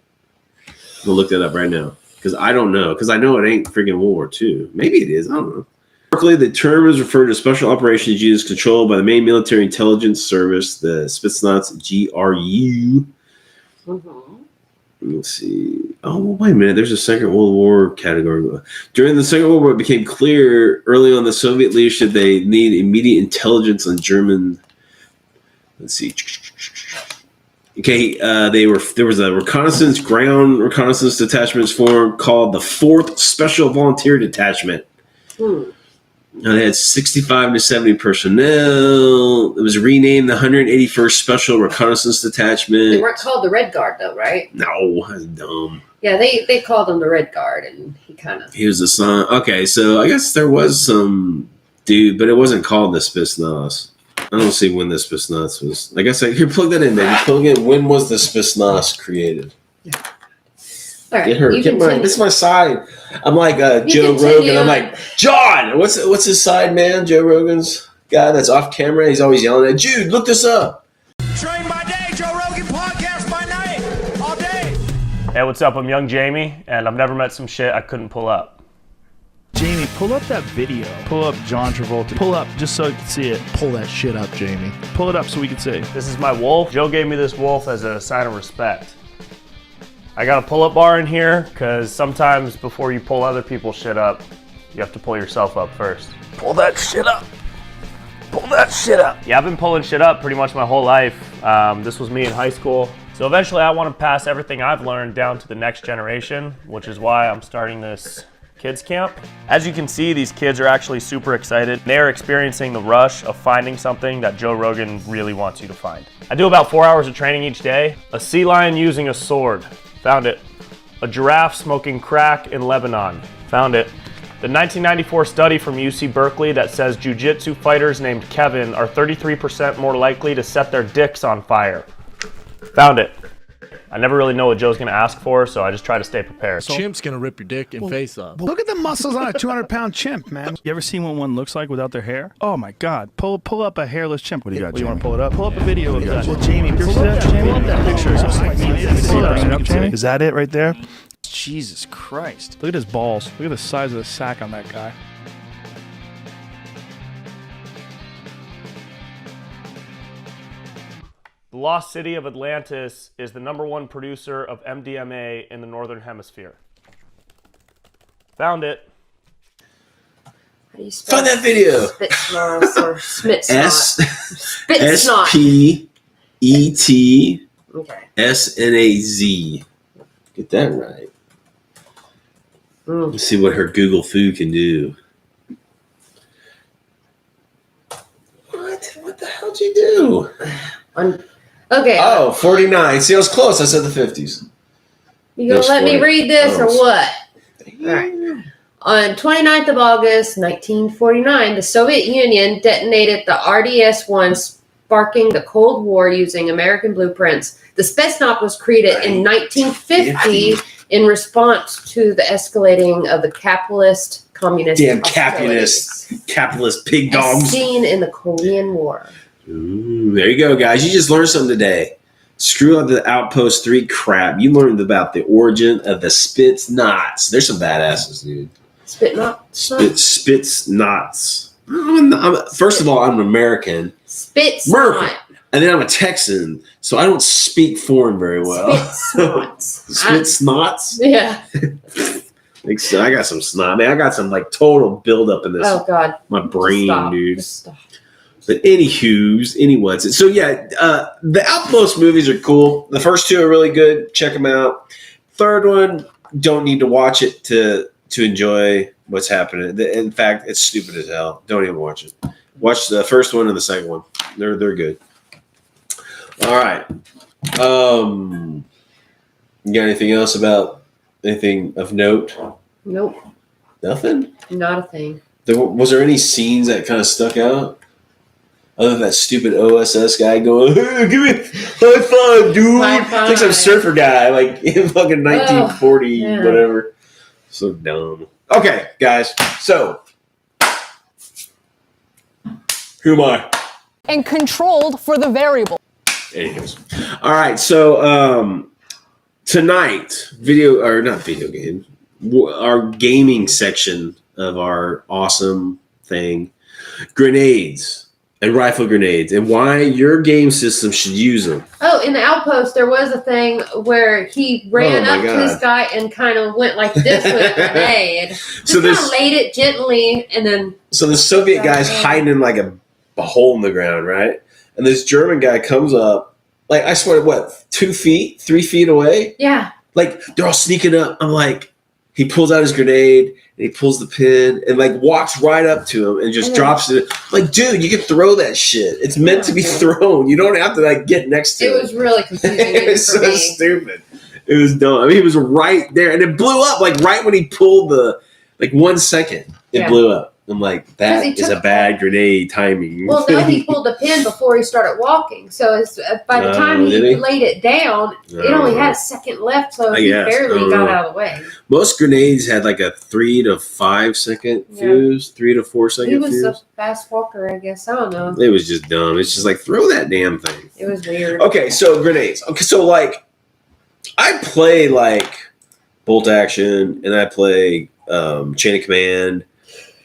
[SPEAKER 1] I'm gonna look that up right now. Because I don't know. Because I know it ain't freaking World War II. Maybe it is. I don't know. Historically, the term is referred to special operations units controlled by the main military intelligence service, the Spetsnaz GRU.
[SPEAKER 2] Mm-hmm.
[SPEAKER 1] Let's see. Oh, wait a minute. There's a Second World War category. During the Second World War, it became clear early on the Soviet leadership they need immediate intelligence on German. Let's see. Okay, there was a ground reconnaissance detachments formed called the 4th Special Volunteer Detachment. It had 65 to 70 personnel. It was renamed the 181st Special Reconnaissance Detachment.
[SPEAKER 2] They weren't called the Red Guard, though, right?
[SPEAKER 1] No, that's dumb.
[SPEAKER 2] Yeah, they called him the Red Guard, and
[SPEAKER 1] he was the son. Okay, so I guess there was some dude, but it wasn't called the Spetsnaz. I don't see when the Spetsnaz was. I guess here, plug that in, baby. Plug in. When was the Spetsnaz created?
[SPEAKER 2] Yeah. All right,
[SPEAKER 1] Get her. This is my side. I'm like Joe Rogan. I'm like, John. What's his side, man? Joe Rogan's guy that's off camera. He's always yelling at Jude. Look this up.
[SPEAKER 3] Train by day, Joe Rogan podcast by night, all day.
[SPEAKER 13] Hey, what's up? I'm Young Jamie, and I've never met some shit I couldn't pull up.
[SPEAKER 14] Jamie, pull up that video. Pull up John Travolta. Pull up just so you can see it. Pull that shit up, Jamie. Pull it up so we can see.
[SPEAKER 13] This is my wolf. Joe gave me this wolf as a sign of respect. I got a pull-up bar in here because sometimes before you pull other people's shit up, you have to pull yourself up first. Pull that shit up. Pull that shit up. Yeah, I've been pulling shit up pretty much my whole life. This was me in high school. So eventually I want to pass everything I've learned down to the next generation, which is why I'm starting this kids camp. As you can see, these kids are actually super excited. They're experiencing the rush of finding something that Joe Rogan really wants you to find. I do about 4 hours of training each day. A sea lion using a sword. Found it. A giraffe smoking crack in Lebanon. Found it. The 1994 study from UC Berkeley that says jiu-jitsu fighters named Kevin are 33% more likely to set their dicks on fire. Found it. I never really know what Joe's going to ask for, so I just try to stay prepared.
[SPEAKER 15] Chimp's going to rip your dick and face off.
[SPEAKER 14] Look at the muscles on a 200-pound chimp, man. You ever seen what one looks like without their hair? Oh, my God. Pull up a hairless chimp. What do you got, Jamie? You want to pull it up? Pull up a video of that. Well, Jamie, pull up that picture. Is that it right there? Jesus Christ. Look at his balls. Look at the size of the sack on that guy.
[SPEAKER 13] The lost city of Atlantis is the #1 producer of MDMA in the Northern Hemisphere. Found it.
[SPEAKER 2] How do you spell
[SPEAKER 1] Find that video.
[SPEAKER 2] Spetsnaz or Spetsnaz?
[SPEAKER 1] SPETSNAZ. Get that right. Let's see what her Google food can do. What the hell did you do?
[SPEAKER 2] Okay.
[SPEAKER 1] Oh, 49. See, I was close. I said the 50s.
[SPEAKER 2] You gonna let me read this or what? All right. On 29th of August, 1949, the Soviet Union detonated the RDS-1, sparking the Cold War using American blueprints. The Spetsnaz was created in 1950 in response to the escalating of the capitalist communist
[SPEAKER 1] capitalist pig dogs
[SPEAKER 2] as seen in the Korean War.
[SPEAKER 1] Ooh, there you go, guys. You just learned something today. Screw up the Outpost 3 crap. You learned about the origin of the Spetsnaz. There's some badasses, dude. Spetsnaz. First of all, I'm an American.
[SPEAKER 2] Spetsnaz.
[SPEAKER 1] And then I'm a Texan, so I don't speak foreign very well. Spetsnaz?
[SPEAKER 2] Yeah.
[SPEAKER 1] I got some snot, man. I got some like total buildup in this.
[SPEAKER 2] Oh God.
[SPEAKER 1] My brain, dude.
[SPEAKER 2] Just stop.
[SPEAKER 1] But anywhat's. So yeah, the Outpost movies are cool. The first 2 are really good. Check them out. Third one, don't need to watch it to enjoy what's happening. In fact, it's stupid as hell. Don't even watch it. Watch the first one and the second one. They're good. All right. You got anything else about anything of note?
[SPEAKER 2] Nope.
[SPEAKER 1] Nothing?
[SPEAKER 2] Not a thing.
[SPEAKER 1] Was there any scenes that kind of stuck out? Other than that stupid OSS guy going, hey, give me high five, dude.
[SPEAKER 2] High five.
[SPEAKER 1] Like some surfer guy, like in fucking 1940, whatever. So dumb. Okay, guys. So, who am I?
[SPEAKER 4] And controlled for the variable.
[SPEAKER 1] Anyways. All right. So, tonight, not video game, our gaming section of our awesome thing, grenades. And rifle grenades, and why your game system should use them.
[SPEAKER 2] Oh, in the Outpost, there was a thing where he ran up to this guy and kind of went like this with a grenade. Just kind of laid it gently, and then...
[SPEAKER 1] So the Soviet guy's hiding in like a hole in the ground, right? And this German guy comes up like I swear, what, 2 feet, 3 feet away?
[SPEAKER 2] Yeah.
[SPEAKER 1] Like they're all sneaking up. I'm like, he pulls out his grenade and he pulls the pin and like walks right up to him and just drops it. Like, dude, you can throw that shit. It's meant to be thrown. You don't have to like get next to it.
[SPEAKER 2] It was really confusing.
[SPEAKER 1] It was
[SPEAKER 2] for
[SPEAKER 1] so
[SPEAKER 2] me.
[SPEAKER 1] stupid. It was dumb. I mean, he was right there and it blew up like right when he pulled the, like 1 second, it blew up. I'm like, that is a bad grenade timing.
[SPEAKER 2] Well, no, he pulled the pin before he started walking. So by the time he laid it down, it only had a second left, so he barely got out of the way.
[SPEAKER 1] Most grenades had like a 3 to 5 second fuse, 3 to 4 second fuse.
[SPEAKER 2] He was a fast walker, I guess. I don't know.
[SPEAKER 1] It was just dumb. It's just like, throw that damn thing.
[SPEAKER 2] It was weird.
[SPEAKER 1] Okay, so grenades. Okay, so like, I play like bolt action and I play chain of command.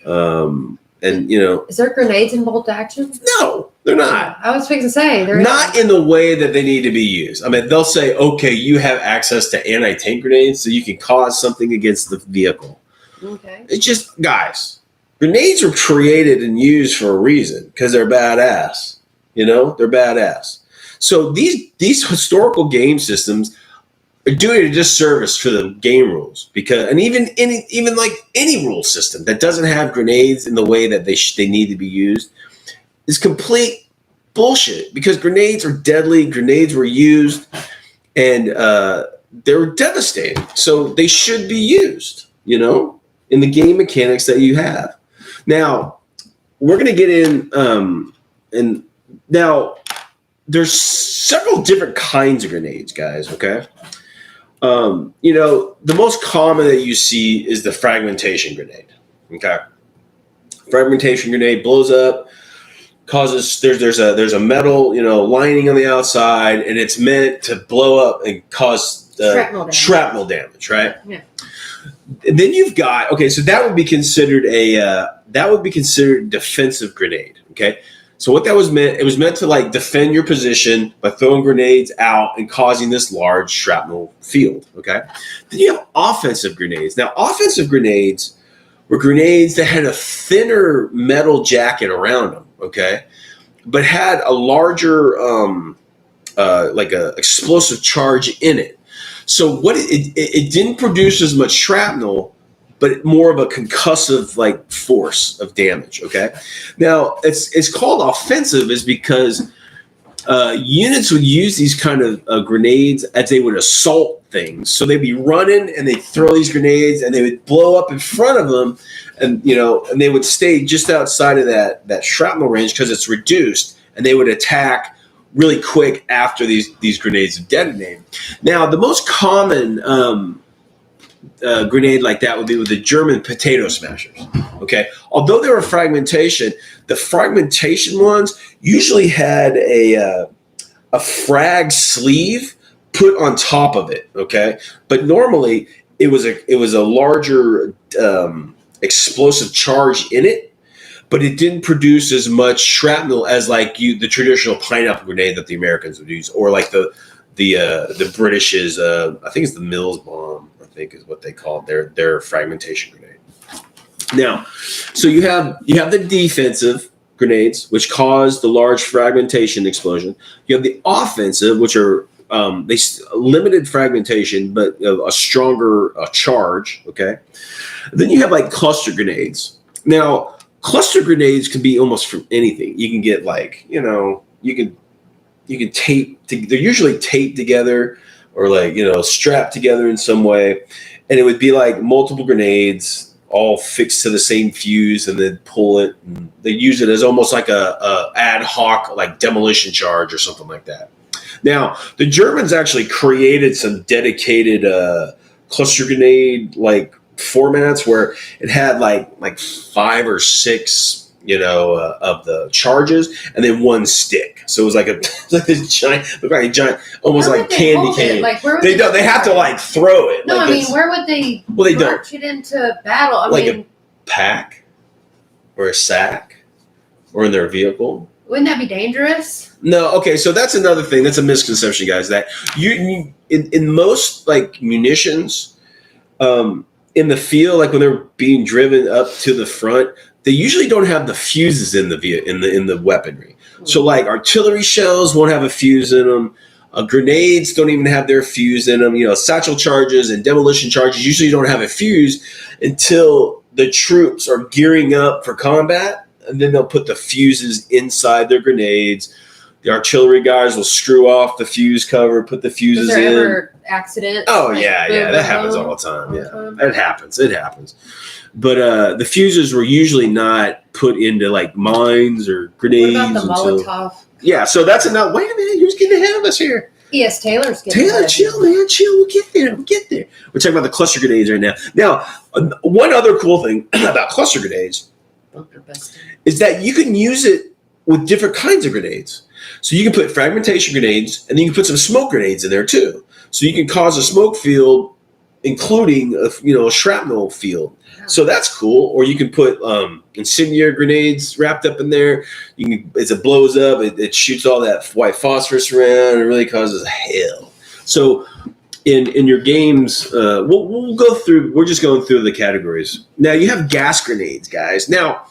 [SPEAKER 1] And you know,
[SPEAKER 2] is there grenades in bolt action?
[SPEAKER 1] No, they're not.
[SPEAKER 2] I was fixing to say they're
[SPEAKER 1] not in the way that they need to be used. I mean, they'll say, okay, you have access to anti-tank grenades, so you can cause something against the vehicle.
[SPEAKER 2] Okay.
[SPEAKER 1] It's just, guys, grenades were created and used for a reason because they're badass. You know, they're badass. So these historical game systems are doing a disservice for the game rules because, and even like any rule system that doesn't have grenades in the way that they need to be used is complete bullshit because grenades are deadly. Grenades were used and they were devastating. So they should be used, you know, in the game mechanics that you have. Now we're going to get in, and now there's several different kinds of grenades, guys. Okay. You know, the most common that you see is the fragmentation grenade. Okay. Fragmentation grenade blows up, causes there's a metal, you know, lining on the outside, and it's meant to blow up and cause shrapnel damage, right?
[SPEAKER 2] Yeah.
[SPEAKER 1] And then you've got, okay, so that would be considered a defensive grenade. Okay. So what that was meant, it was meant to like defend your position by throwing grenades out and causing this large shrapnel field, okay? Then you have offensive grenades. Now, offensive grenades were grenades that had a thinner metal jacket around them, okay? But had a larger, like a explosive charge in it. So what it didn't produce as much shrapnel, but more of a concussive like force of damage. Okay, now it's called offensive is because units would use these kind of grenades as they would assault things. So they'd be running and they'd throw these grenades and they would blow up in front of them, and you know, and they would stay just outside of that shrapnel range because it's reduced, and they would attack really quick after these grenades have detonated. Now the most common grenade like that would be with the German potato smashers. Okay, although they were fragmentation, the fragmentation ones usually had a frag sleeve put on top of it. Okay, but normally it was a larger explosive charge in it, but it didn't produce as much shrapnel as like the traditional pineapple grenade that the Americans would use, or like the British's I think it's the Mills bomb. I think is what they called their fragmentation grenade. Now, so you have the defensive grenades, which cause the large fragmentation explosion. You have the offensive, which are limited fragmentation, but a stronger charge. Okay. And then you have like cluster grenades. Now, cluster grenades can be almost from anything. You can get like, you know, you can tape. They're usually taped together, or like, you know, strapped together in some way. And it would be like multiple grenades all fixed to the same fuse and then pull it. And they use it as almost like a ad hoc, like demolition charge or something like that. Now, the Germans actually created some dedicated cluster grenade like formats where it had like 5 or 6 you know, of the charges, and then one stick. So it was like this giant, almost like candy cane.
[SPEAKER 2] Like, where would
[SPEAKER 1] they have to like throw it.
[SPEAKER 2] No,
[SPEAKER 1] like
[SPEAKER 2] I mean, where would they march it into battle? I
[SPEAKER 1] mean,
[SPEAKER 2] a
[SPEAKER 1] pack or a sack or in their vehicle.
[SPEAKER 2] Wouldn't that be dangerous?
[SPEAKER 1] No. Okay, so that's another thing. That's a misconception, guys. That you in most like munitions, in the field, like when they're being driven up to the front, they usually don't have the fuses in the weaponry. So like artillery shells won't have a fuse in them. Grenades don't even have their fuse in them. You know, satchel charges and demolition charges usually don't have a fuse until the troops are gearing up for combat, and then they'll put the fuses inside their grenades. The artillery guys will screw off the fuse cover, put the fuses in.
[SPEAKER 2] Is there ever accidents?
[SPEAKER 1] Oh,
[SPEAKER 2] Like,
[SPEAKER 1] yeah,
[SPEAKER 2] boom,
[SPEAKER 1] that
[SPEAKER 2] boom,
[SPEAKER 1] happens
[SPEAKER 2] boom?
[SPEAKER 1] all the time. Yeah, it happens. But the fuses were usually not put into like mines or grenades.
[SPEAKER 2] What about the Molotov?
[SPEAKER 1] Yeah, so that's enough. Wait a minute, who's getting ahead of us here?
[SPEAKER 2] Yes, Taylor's getting
[SPEAKER 1] Taylor,
[SPEAKER 2] ahead.
[SPEAKER 1] chill, man, chill. We'll get there. We're talking about the cluster grenades right now. Now, one other cool thing about cluster grenades is that you can use it with different kinds of grenades. So you can put fragmentation grenades, and then you can put some smoke grenades in there too. So you can cause a smoke field, including a shrapnel field. So that's cool. Or you can put incendiary grenades wrapped up in there. You can, as it blows up, it shoots all that white phosphorus around. It really causes hell. So in your games, we'll go through. We're just going through the categories. Now you have gas grenades, guys. Now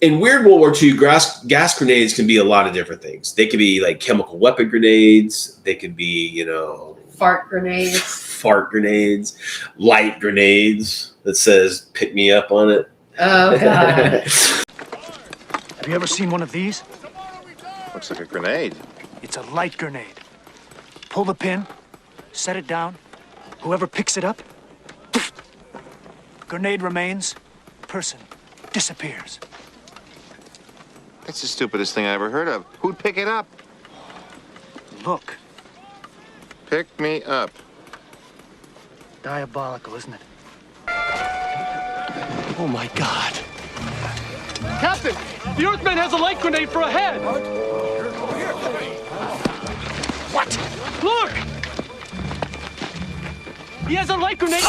[SPEAKER 1] in Weird World War II, gas grenades can be a lot of different things. They could be like chemical weapon grenades. They could be,
[SPEAKER 2] fart grenades,
[SPEAKER 1] light grenades that says "pick me up" on it.
[SPEAKER 2] Oh God!
[SPEAKER 16] Have you ever seen one of these?
[SPEAKER 17] Looks like a grenade.
[SPEAKER 16] It's a light grenade. Pull the pin, set it down. Whoever picks it up, grenade remains. Person disappears.
[SPEAKER 17] That's the stupidest thing I ever heard of. Who'd pick it up?
[SPEAKER 16] Look.
[SPEAKER 17] Pick me up.
[SPEAKER 16] Diabolical, isn't it? Oh my God.
[SPEAKER 3] Captain, the Earthman has a light grenade for a head.
[SPEAKER 16] What?
[SPEAKER 3] Look! He has a light grenade.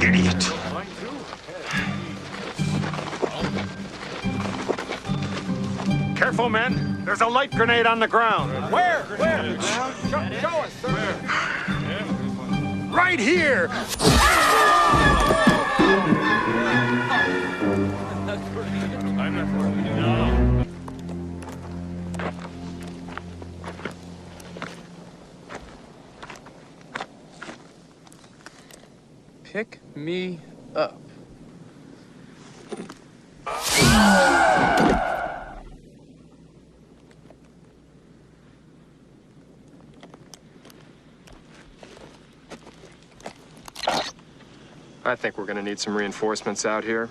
[SPEAKER 16] Idiot.
[SPEAKER 18] Careful, men. There's a light grenade on the ground.
[SPEAKER 3] Where? Show us.
[SPEAKER 18] Right here.
[SPEAKER 19] Pick me up.
[SPEAKER 20] I think we're going to need some reinforcements out here.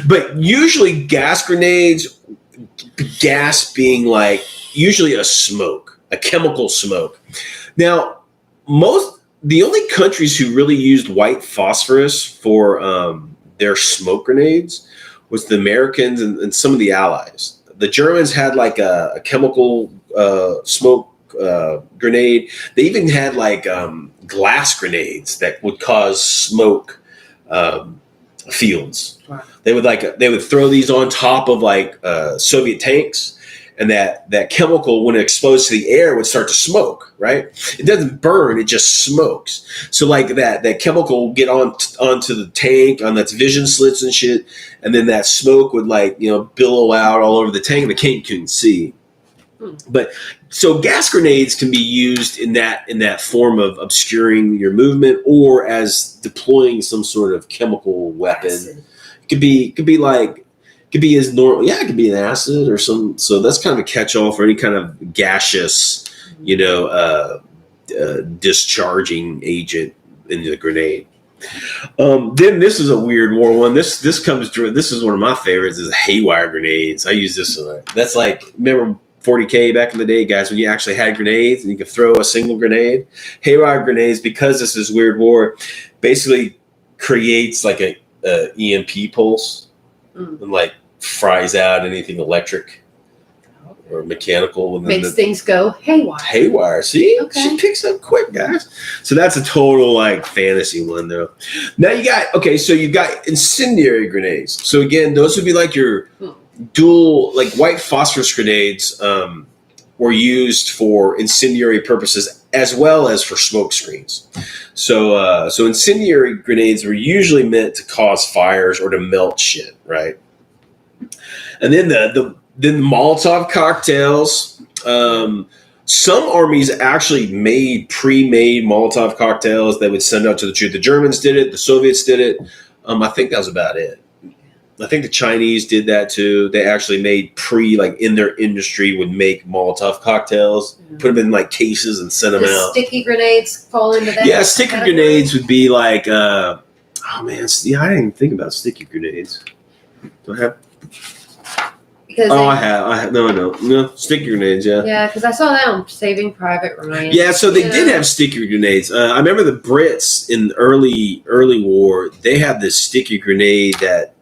[SPEAKER 1] But usually gas grenades, gas being like usually a smoke, a chemical smoke. Now, the only countries who really used white phosphorus for their smoke grenades was the Americans and some of the Allies. The Germans had like a chemical smoke grenade. They even had like glass grenades that would cause smoke fields. Wow. They would throw these on top of like Soviet tanks, and that chemical, when it exposed to the air, would start to smoke. Right? It doesn't burn; it just smokes. So like that chemical would get onto the tank, on its vision slits and shit, and then that smoke would billow out all over the tank, and the tank couldn't see. But so gas grenades can be used in that form of obscuring your movement, or as deploying some sort of chemical weapon. Acid. It could be as normal. Yeah, it could be an acid or some. So that's kind of a catch-all for any kind of gaseous, discharging agent in the grenade. Then this is a weird war one. This is one of my favorites. Is haywire grenades. I use this one. That's like, remember 40K back in the day, guys, when you actually had grenades and you could throw a single grenade. Haywire grenades, because this is weird war, basically creates like a EMP pulse and like fries out anything electric or mechanical.
[SPEAKER 2] Makes things go haywire.
[SPEAKER 1] Haywire. See?
[SPEAKER 2] Okay.
[SPEAKER 1] She picks up quick, guys. So that's a total like fantasy one though. Now you've got incendiary grenades. So again, those would be like your dual, like white phosphorus grenades were used for incendiary purposes as well as for smoke screens. So incendiary grenades were usually meant to cause fires or to melt shit, right? And then the Molotov cocktails. Some armies actually made pre-made Molotov cocktails they would send out to the troops. The Germans did it. The Soviets did it. I think that was about it. I think the Chinese did that too. They actually made in their industry would make Molotov cocktails, put them in like cases and send them out.
[SPEAKER 2] Sticky grenades fall into that?
[SPEAKER 1] Yeah, sticky grenades would be like, oh man, I didn't even think about sticky grenades. Do I have? I have. No, sticky grenades, yeah.
[SPEAKER 2] Yeah, because I saw that on Saving Private Ryan.
[SPEAKER 1] Yeah, so they did have sticky grenades. I remember the Brits in the early war, they had this sticky grenade that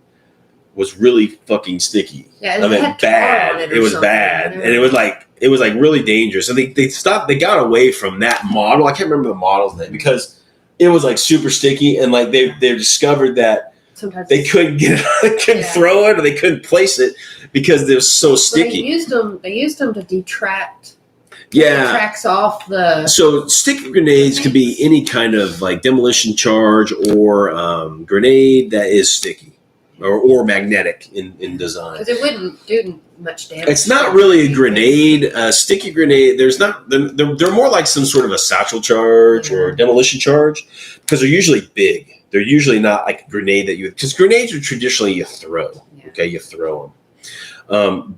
[SPEAKER 1] was really fucking sticky.
[SPEAKER 2] Yeah,
[SPEAKER 1] I mean, bad. It was bad, and it was like really dangerous. So they stopped. They got away from that model. I can't remember the model's name because it was like super sticky, and like they discovered that sometimes they couldn't get it, they couldn't throw it, or they couldn't place it because they're so sticky.
[SPEAKER 2] They used them to detract.
[SPEAKER 1] Yeah,
[SPEAKER 2] it tracks off the.
[SPEAKER 1] So sticky grenades could be any kind of like demolition charge or grenade that is sticky. Or magnetic in design.
[SPEAKER 2] Because it wouldn't do much damage.
[SPEAKER 1] It's not really a grenade. Sticky grenade, they're more like some sort of a satchel charge or demolition charge because they're usually big. They're usually not like a grenade because grenades are traditionally you throw. Yeah. Okay, you throw them.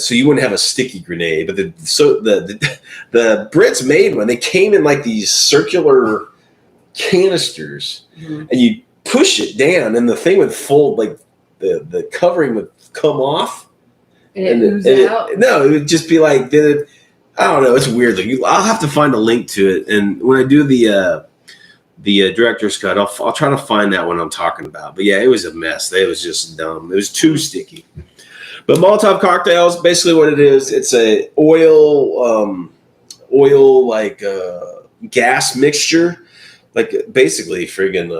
[SPEAKER 1] So you wouldn't have a sticky grenade. But the Brits made one. They came in like these circular canisters, and you push it down and the thing would fold, like the covering would come off
[SPEAKER 2] and it out.
[SPEAKER 1] No, it would just be like I don't know, it's weird. I'll have to find a link to it, and when I do the director's cut, I'll try to find that one I'm talking about. But yeah, it was a mess. It was just dumb. It was too sticky. But Molotov cocktails, basically what it is, it's a oil like gas mixture, like basically friggin'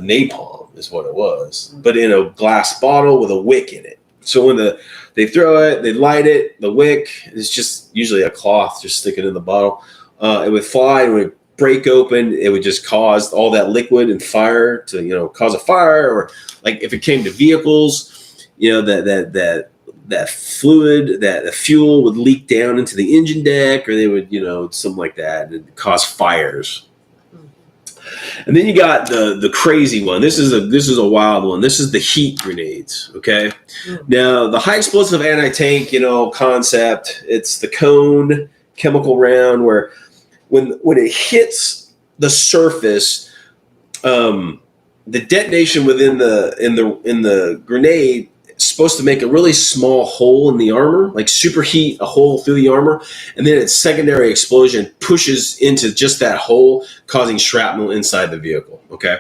[SPEAKER 1] napalm is what it was, but in a glass bottle with a wick in it. So when they throw it, they light it, the wick is just usually a cloth, just stick it in the bottle. It would fly, and would break open. It would just cause all that liquid and fire to, cause a fire, or like if it came to vehicles, that fluid, that the fuel would leak down into the engine deck, or they would, something like that, and cause fires. And then you got the crazy one. This is a wild one. This is the heat grenades. Okay. Now the high explosive anti-tank, concept. It's the cone chemical round where when it hits the surface, the detonation within the grenade is supposed to make a really small hole in the armor, like superheat a hole through the armor, and then its secondary explosion pushes into just that hole, causing shrapnel inside the vehicle. Okay,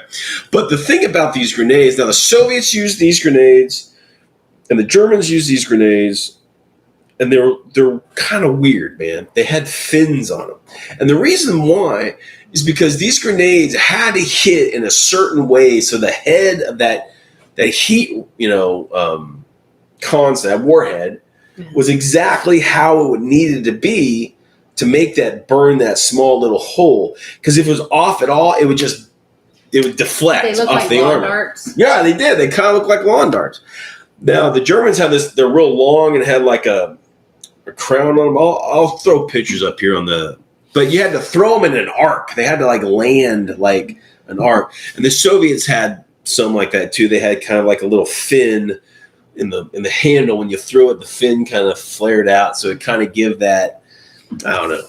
[SPEAKER 1] but the thing about these grenades, now the Soviets used these grenades, and the Germans used these grenades, and they're kind of weird, man. They had fins on them, and the reason why is because these grenades had to hit in a certain way, so the head of that heat, concept, warhead, was exactly how it needed to be to make that burn that small little hole. Because if it was off at all, it would deflect off
[SPEAKER 2] like
[SPEAKER 1] the armor.
[SPEAKER 2] Darts.
[SPEAKER 1] Yeah, they did. They kind of look like lawn darts. Now the Germans have this. They're real long and had like a crown on them. I'll throw pictures up here but you had to throw them in an arc. They had to like land like an arc, and the Soviets had some like that too. They had kind of like a little fin in the handle. When you threw it, the fin kind of flared out, so it kind of give that, I don't know.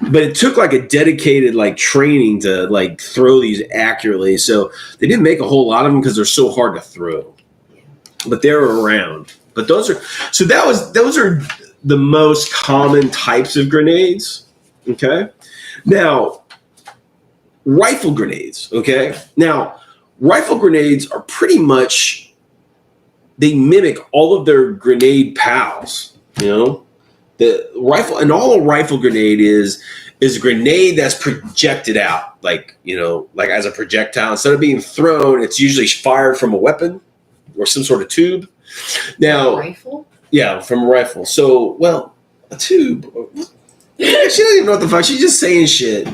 [SPEAKER 1] But it took like a dedicated like training to like throw these accurately. So they didn't make a whole lot of them because they're so hard to throw. But they were around. But those are the most common types of grenades. Okay. Now, rifle grenades. Okay. Now, rifle grenades are pretty much, they mimic all of their grenade pals. The rifle, and all a rifle grenade is a grenade that's projected out, like as a projectile. Instead of being thrown, it's usually fired from a weapon or some sort of tube. Now,
[SPEAKER 2] a rifle?
[SPEAKER 1] Yeah, from a rifle. So, a tube. She doesn't even know what the fuck. She's just saying shit.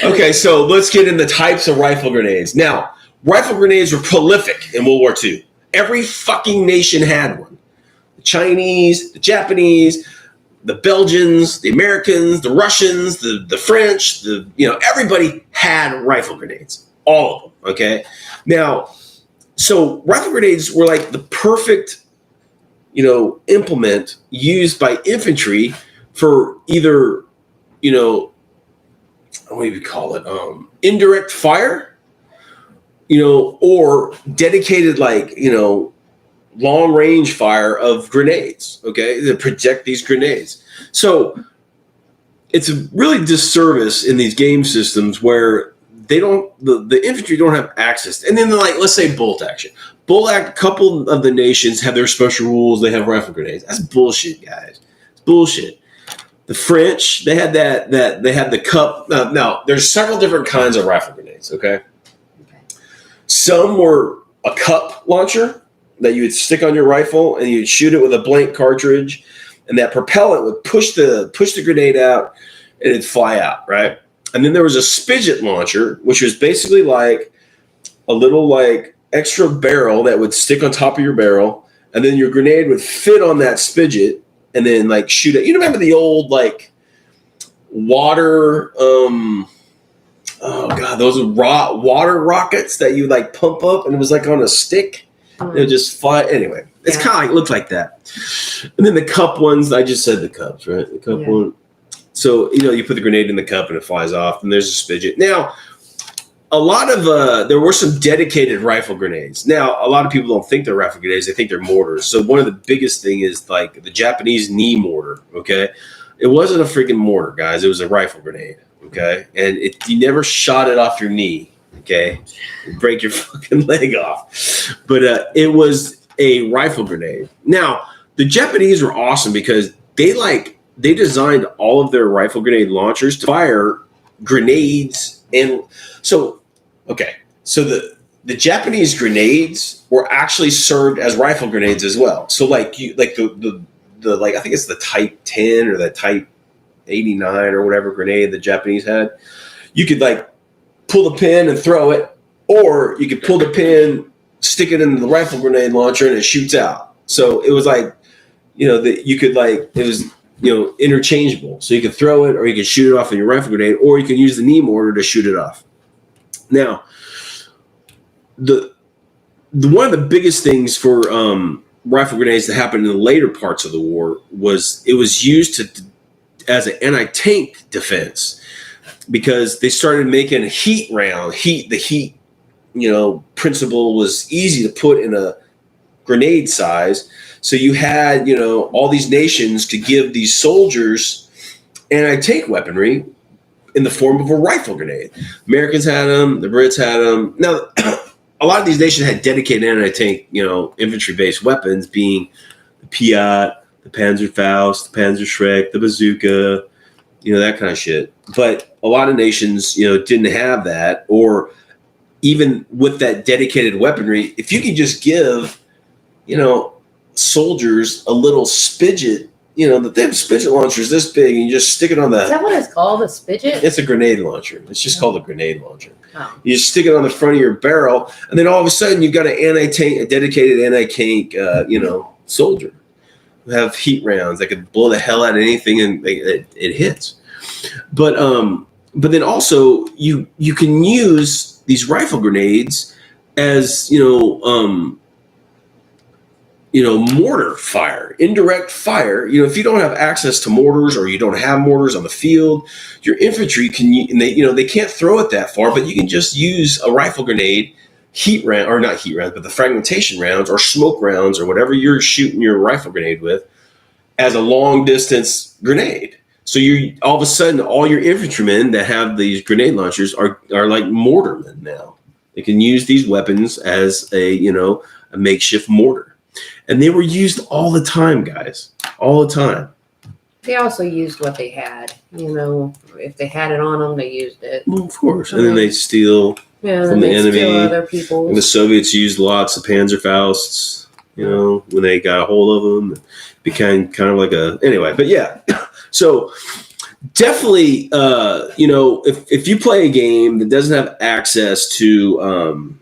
[SPEAKER 1] Okay, so let's get into types of rifle grenades. Now, rifle grenades were prolific in World War II. Every fucking nation had one. Chinese, the Japanese, the Belgians, the Americans, the Russians, the French, everybody had rifle grenades. All of them, okay? Now, so rifle grenades were like the perfect, implement used by infantry for either, what do you call it? Indirect fire, or dedicated, long range fire of grenades, okay, to project these grenades. So it's a really disservice in these game systems where the infantry don't have access. And then let's say bolt action. A couple of the nations have their special rules. They have rifle grenades. That's bullshit, guys. It's bullshit. The French, they had they had the cup. Now, there's several different kinds of rifle grenades, okay? Some were a cup launcher that you would stick on your rifle and you'd shoot it with a blank cartridge, and that propellant would push the grenade out and it'd fly out, right? And then there was a spigot launcher, which was basically like a little extra barrel that would stick on top of your barrel, and then your grenade would fit on that spigot and then shoot it. You remember the old water those water rockets that you pump up and it was on a stick? It would just fly. Anyway, it's kind of looked like that. And then the cup ones, I just said the cups, right? The cup one. So, you put the grenade in the cup and it flies off, and there's a spigot. Now, a lot of there were some dedicated rifle grenades. Now, a lot of people don't think they're rifle grenades; they think they're mortars. So, one of the biggest thing is the Japanese knee mortar. Okay, it wasn't a freaking mortar, guys. It was a rifle grenade. Okay, and you never shot it off your knee. Okay, it'd break your fucking leg off. But it was a rifle grenade. Now, the Japanese were awesome because they designed all of their rifle grenade launchers to fire grenades. And so the Japanese grenades were actually served as rifle grenades as well. So I think it's the Type 10 or the Type 89 or whatever grenade the Japanese had. You could pull the pin and throw it, or you could pull the pin, stick it in the rifle grenade launcher, and it shoots out. So it was you could it was interchangeable. So you could throw it, or you could shoot it off in your rifle grenade, or you can use the knee mortar to shoot it off. Now, the one of the biggest things for rifle grenades that happened in the later parts of the war was it was used as an anti-tank defense, because they started making a heat round. The heat principle was easy to put in a grenade size. So you had, all these nations to give these soldiers anti-tank weaponry in the form of a rifle grenade. Americans had them. The Brits had them. Now, a lot of these nations had dedicated anti-tank, infantry-based weapons, being the Piat, the Panzerfaust, the Panzerschreck, the bazooka, that kind of shit. But a lot of nations, didn't have that, or even with that dedicated weaponry, if you could just give, soldiers a little spigot, they have spigot launchers this big, and you just stick it on
[SPEAKER 2] Is that what it's called, a spigot?
[SPEAKER 1] It's a grenade launcher. It's just called a grenade launcher. Oh. You just stick it on the front of your barrel, and then all of a sudden you've got a dedicated anti-tank, soldier who have heat rounds that could blow the hell out of anything, and it hits. But then also you can use these rifle grenades as mortar fire, indirect fire. If you don't have access to mortars, or you don't have mortars on the field, your infantry they can't throw it that far, but you can just use a rifle grenade, not heat rounds, but the fragmentation rounds or smoke rounds or whatever you're shooting your rifle grenade with, as a long distance grenade. So you all of a sudden, all your infantrymen that have these grenade launchers are like mortarmen now. They can use these weapons as a makeshift mortar. And they were used all the time, guys. All the time.
[SPEAKER 2] They also used what they had. If they had it on them, they used it.
[SPEAKER 1] Well, of course. And then they steal from the enemy.
[SPEAKER 2] Steal other people's.
[SPEAKER 1] And the Soviets used lots of Panzerfausts, when they got a hold of them. It became kind of like anyway, but yeah. So definitely, if you play a game that doesn't have access to,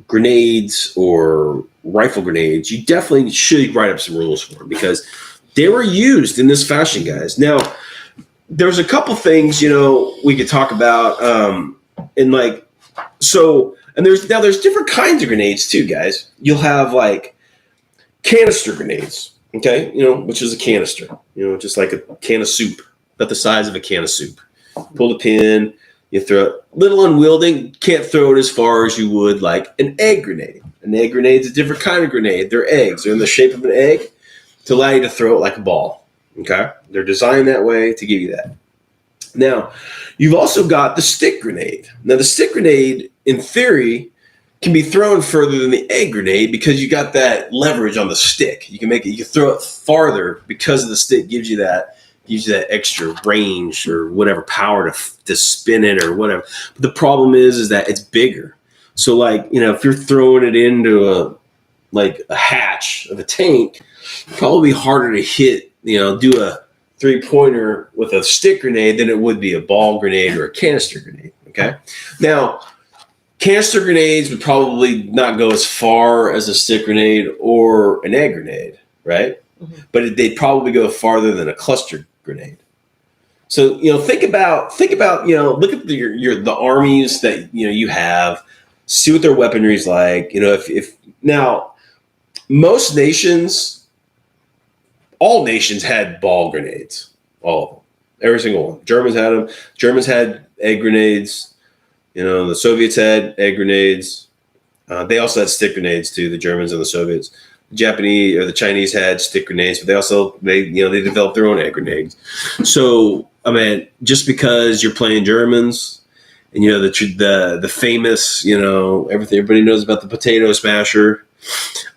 [SPEAKER 1] grenades or rifle grenades, you definitely should write up some rules for them because they were used in this fashion, guys. Now, there's a couple things, we could talk about, and there's different kinds of grenades too, guys. You'll have like canister grenades, okay, which is a canister, just like a can of soup, about the size of a can of soup. Pull the pin, you throw it. Little unwieldy, can't throw it as far as you would like an egg grenade. An egg grenade is a different kind of grenade. They're eggs. They're in the shape of an egg to allow you to throw it like a ball. Okay? They're designed that way to give you that. Now, you've also got the stick grenade. Now, the stick grenade, in theory, can be thrown further than the egg grenade because you got that leverage on the stick. You can throw it farther because of the stick gives you that extra range or whatever power to spin it or whatever. But the problem is that it's bigger. So like, if you're throwing it into a hatch of a tank, probably harder to hit, do a 3-pointer with a stick grenade than it would be a ball grenade or a canister grenade. Okay. Now, canister grenades would probably not go as far as a stick grenade or an egg grenade, right? Mm-hmm. But they'd probably go farther than a cluster grenade. So, think about, look at the armies that, you have, see what their weaponry is like. If now most nations, all nations had ball grenades, all of them, every single one. Germans had them. Germans had egg grenades. The Soviets had egg grenades. They also had stick grenades too, the Germans and the Soviets. The Japanese or the Chinese had stick grenades, but they developed their own egg grenades. So, just because you're playing Germans and the famous, everybody knows about the potato smasher,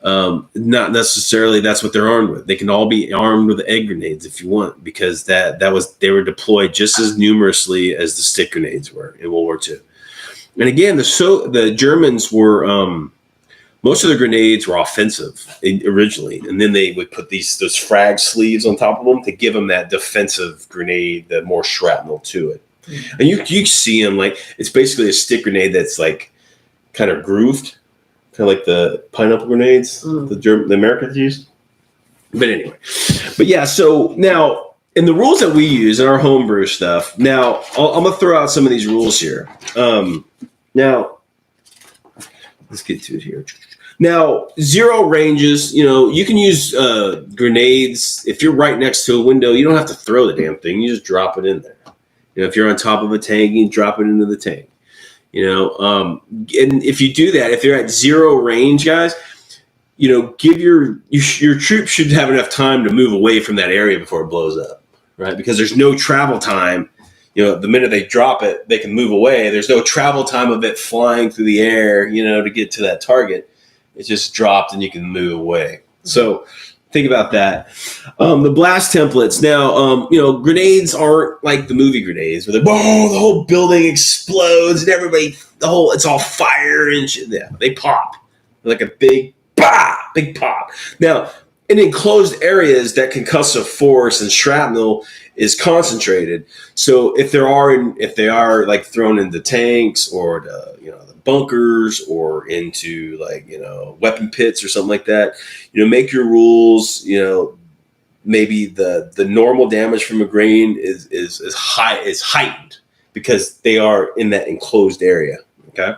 [SPEAKER 1] not necessarily that's what they're armed with. They can all be armed with egg grenades if you want, because they were deployed just as numerously as the stick grenades were in World War II. And again, the Germans were most of the grenades were offensive originally, and then they would put those frag sleeves on top of them to give them that defensive grenade, the more shrapnel to it. Mm-hmm. And you see them like it's basically a stick grenade that's like kind of grooved, kind of like the pineapple grenades the Americans used. But anyway, so now in the rules that we use in our homebrew stuff, now I'm gonna throw out some of these rules here. Now let's get to it here. Now, zero ranges, you can use grenades. If you're right next to a window, you don't have to throw the damn thing. You just drop it in there. If you're on top of a tank, you drop it into the tank. And if you do that, if you're at zero range, guys, give your troops should have enough time to move away from that area before it blows up, right? Because there's no travel time. The minute they drop it, they can move away. There's no travel time of it flying through the air, to get to that target. It's just dropped and you can move away. So think about that. The blast templates. Now, grenades aren't like the movie grenades where the whole building explodes and it's all fire and shit. Yeah, they pop like a big pop. Now, in enclosed areas, that concussive force and shrapnel is concentrated. So if they are like thrown into tanks or the bunkers or into weapon pits or something like that, make your rules. Maybe the normal damage from a grain is heightened because they are in that enclosed area. Okay.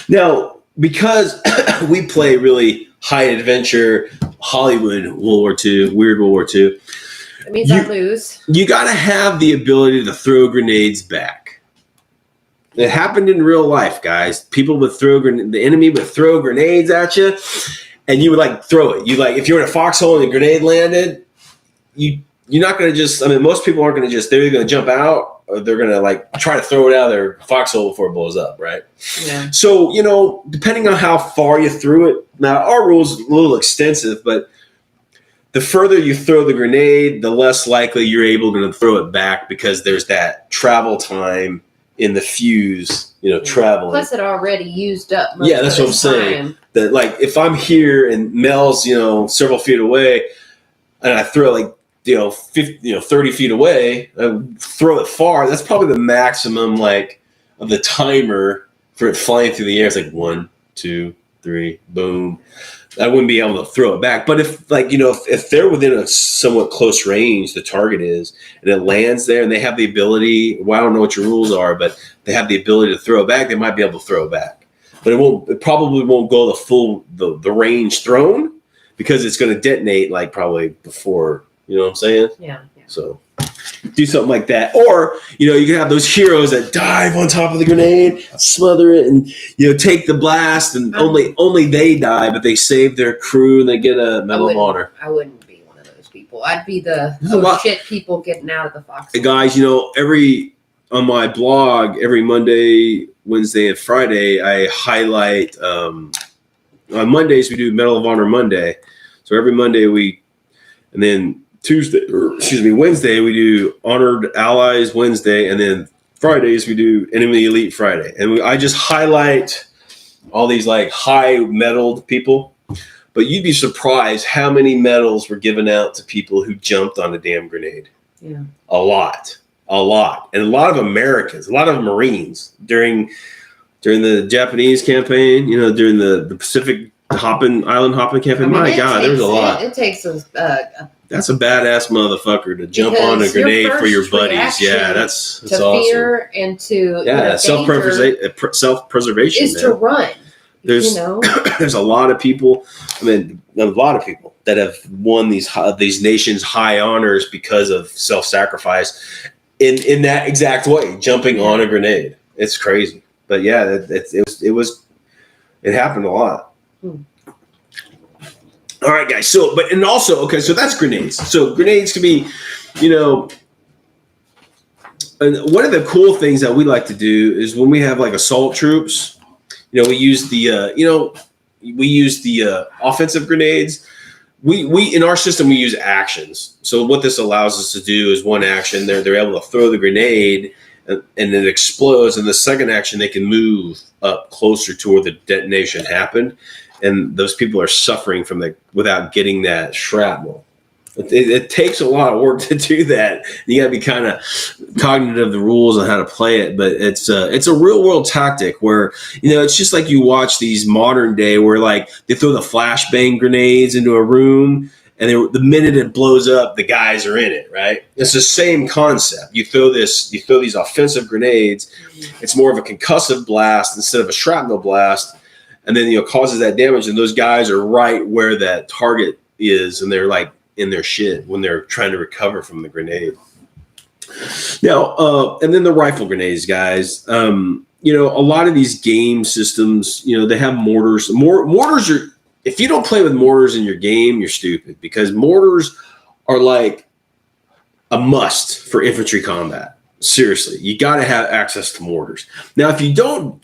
[SPEAKER 1] Now, because we play really high adventure Hollywood World War II, weird World War II.
[SPEAKER 2] That means I lose. You
[SPEAKER 1] got to have the ability to throw grenades back. It happened in real life, guys. People would the enemy would throw grenades at you, and you would throw it. If you're in a foxhole and a grenade landed, you're not going to just. Most people aren't going to just. They're either going to jump out or they're going to try to throw it out of their foxhole before it blows up, right? Yeah. So depending on how far you threw it. Now our rules are a little extensive, but the further you throw the grenade, the less likely you're able to throw it back because there's that travel time in the fuse, traveling.
[SPEAKER 2] Plus, it already used up. Most
[SPEAKER 1] that's what I'm saying. That if I'm here and Mel's, several feet away, and I throw 30 feet away, I throw it far. That's probably the maximum of the timer for it flying through the air. It's 1, 2, 3, boom. I wouldn't be able to throw it back. But if if they're within a somewhat close range, the target is, and it lands there and they have the ability, well, I don't know what your rules are, but they have the ability to throw it back, they might be able to throw it back. But it probably won't go the full, the range thrown, because it's going to detonate like probably before, you know what I'm saying?
[SPEAKER 2] Yeah.
[SPEAKER 1] So do something like that. Or, you can have those heroes that dive on top of the grenade, smother it, and, take the blast, and only they die, but they save their crew and they get a Medal of Honor.
[SPEAKER 2] I wouldn't be one of those people. I'd be the shit people getting out of the fox.
[SPEAKER 1] Hey guys, on my blog, every Monday, Wednesday, and Friday, I highlight, on Mondays we do Medal of Honor Monday. So every Monday and then Wednesday we do Honored Allies Wednesday, and then Fridays we do Enemy Elite Friday. And I just highlight all these like high medaled people, but you'd be surprised how many medals were given out to people who jumped on a damn grenade.
[SPEAKER 2] Yeah.
[SPEAKER 1] A lot. And a lot of Americans, a lot of Marines during the Japanese campaign, during the Pacific island hopping campaign. My God, there was a lot.
[SPEAKER 2] It takes
[SPEAKER 1] that's a badass motherfucker to jump on a grenade for your buddies. Yeah, that's awesome.
[SPEAKER 2] Fear and to
[SPEAKER 1] self-preservation
[SPEAKER 2] is to run.
[SPEAKER 1] There's there's a lot of people. A lot of people that have won these nations high honors because of self-sacrifice in that exact way, jumping on a grenade. It's crazy, but yeah, it happened a lot. All right, guys. So that's grenades. So grenades can be, and one of the cool things that we like to do is when we have like assault troops, we use the, offensive grenades. We in our system, we use actions. So what this allows us to do is one action, they're able to throw the grenade and it explodes. And the second action, they can move up closer to where the detonation happened. And those people are suffering from without getting that shrapnel. It takes a lot of work to do that. You got to be kind of cognitive of the rules on how to play it, but it's a real world tactic where it's just like you watch these modern day where like they throw the flashbang grenades into a room, and the minute it blows up, the guys are in it, right? It's the same concept. You throw these offensive grenades. It's more of a concussive blast instead of a shrapnel blast. And then, causes that damage, and those guys are right where that target is, and they're like in their shit when they're trying to recover from the grenade. Now, and then the rifle grenades, guys. A lot of these game systems, they have mortars. Mortars are, if you don't play with mortars in your game, you're stupid, because mortars are like a must for infantry combat. Seriously, you got to have access to mortars. Now, if you don't,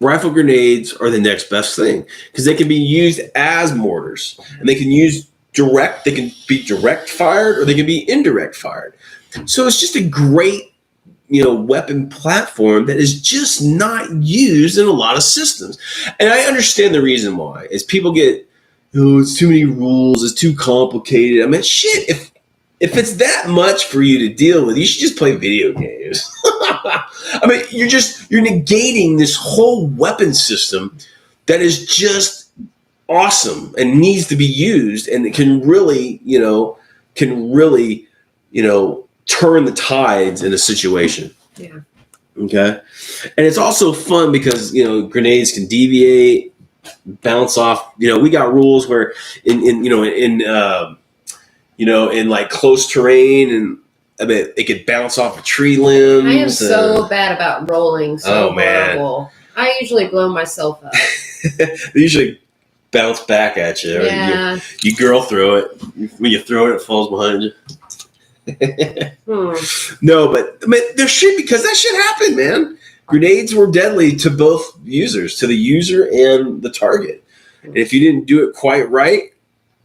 [SPEAKER 1] rifle grenades are the next best thing, because they can be used as mortars, and they can be direct fired, or they can be indirect fired. So it's just a great, weapon platform that is just not used in a lot of systems. And I understand the reason why is people get, it's too many rules, it's too complicated. I mean, shit, if it's that much for you to deal with, you should just play video games. I mean, you're negating this whole weapon system that is just awesome and needs to be used, and it can really, turn the tides in a situation.
[SPEAKER 2] Yeah.
[SPEAKER 1] Okay. And it's also fun because, grenades can deviate, bounce off. We got rules where in like close terrain, and I mean, it could bounce off of tree limbs.
[SPEAKER 2] I am so bad about rolling. So horrible. Man. I usually blow myself up.
[SPEAKER 1] They usually bounce back at you.
[SPEAKER 2] Yeah.
[SPEAKER 1] You girl throw it. When you throw it falls behind you. No, but I mean, there should, because that shit happened, man. Grenades were deadly to both users, to the user and the target. And if you didn't do it quite right,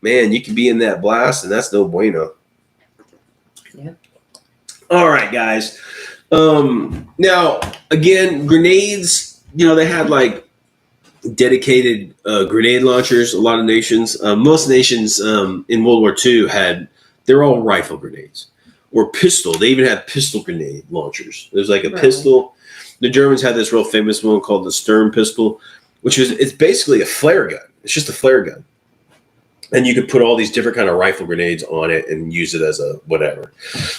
[SPEAKER 1] man, you could be in that blast, and that's no bueno.
[SPEAKER 2] Yeah.
[SPEAKER 1] All right, guys. Now, again, grenades, they had like dedicated grenade launchers. A lot of nations, most nations in World War II they're all rifle grenades or pistol. They even had pistol grenade launchers. There's like a pistol. The Germans had this real famous one called the Sturm pistol. it's basically a flare gun. It's just a flare gun. And you could put all these different kind of rifle grenades on it and use it as a whatever.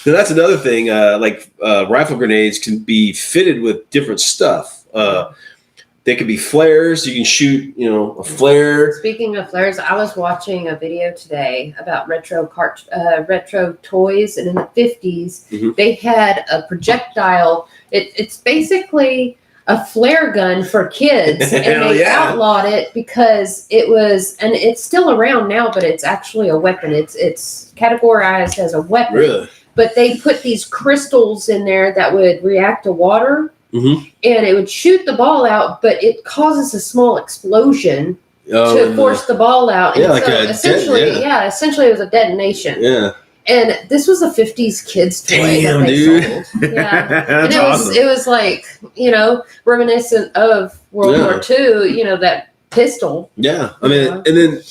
[SPEAKER 1] Now that's another thing. Rifle grenades can be fitted with different stuff. They could be flares. You can shoot, a flare.
[SPEAKER 2] Speaking of flares, I was watching a video today about retro toys, and in the 50s, they had a projectile. It's basically a flare gun for kids, and they outlawed it because it was, and it's still around now, but it's actually a weapon. It's categorized as a weapon.
[SPEAKER 1] Really?
[SPEAKER 2] But they put these crystals in there that would react to water, and it would shoot the ball out, but it causes a small explosion to force the ball out. And essentially it was a detonation.
[SPEAKER 1] Yeah.
[SPEAKER 2] And this was a 50s kids toy.
[SPEAKER 1] Damn,
[SPEAKER 2] that they
[SPEAKER 1] dude.
[SPEAKER 2] sold. Yeah.
[SPEAKER 1] That's
[SPEAKER 2] and
[SPEAKER 1] awesome.
[SPEAKER 2] it was like, reminiscent of World War II, that pistol.
[SPEAKER 1] Yeah. I mean, and then,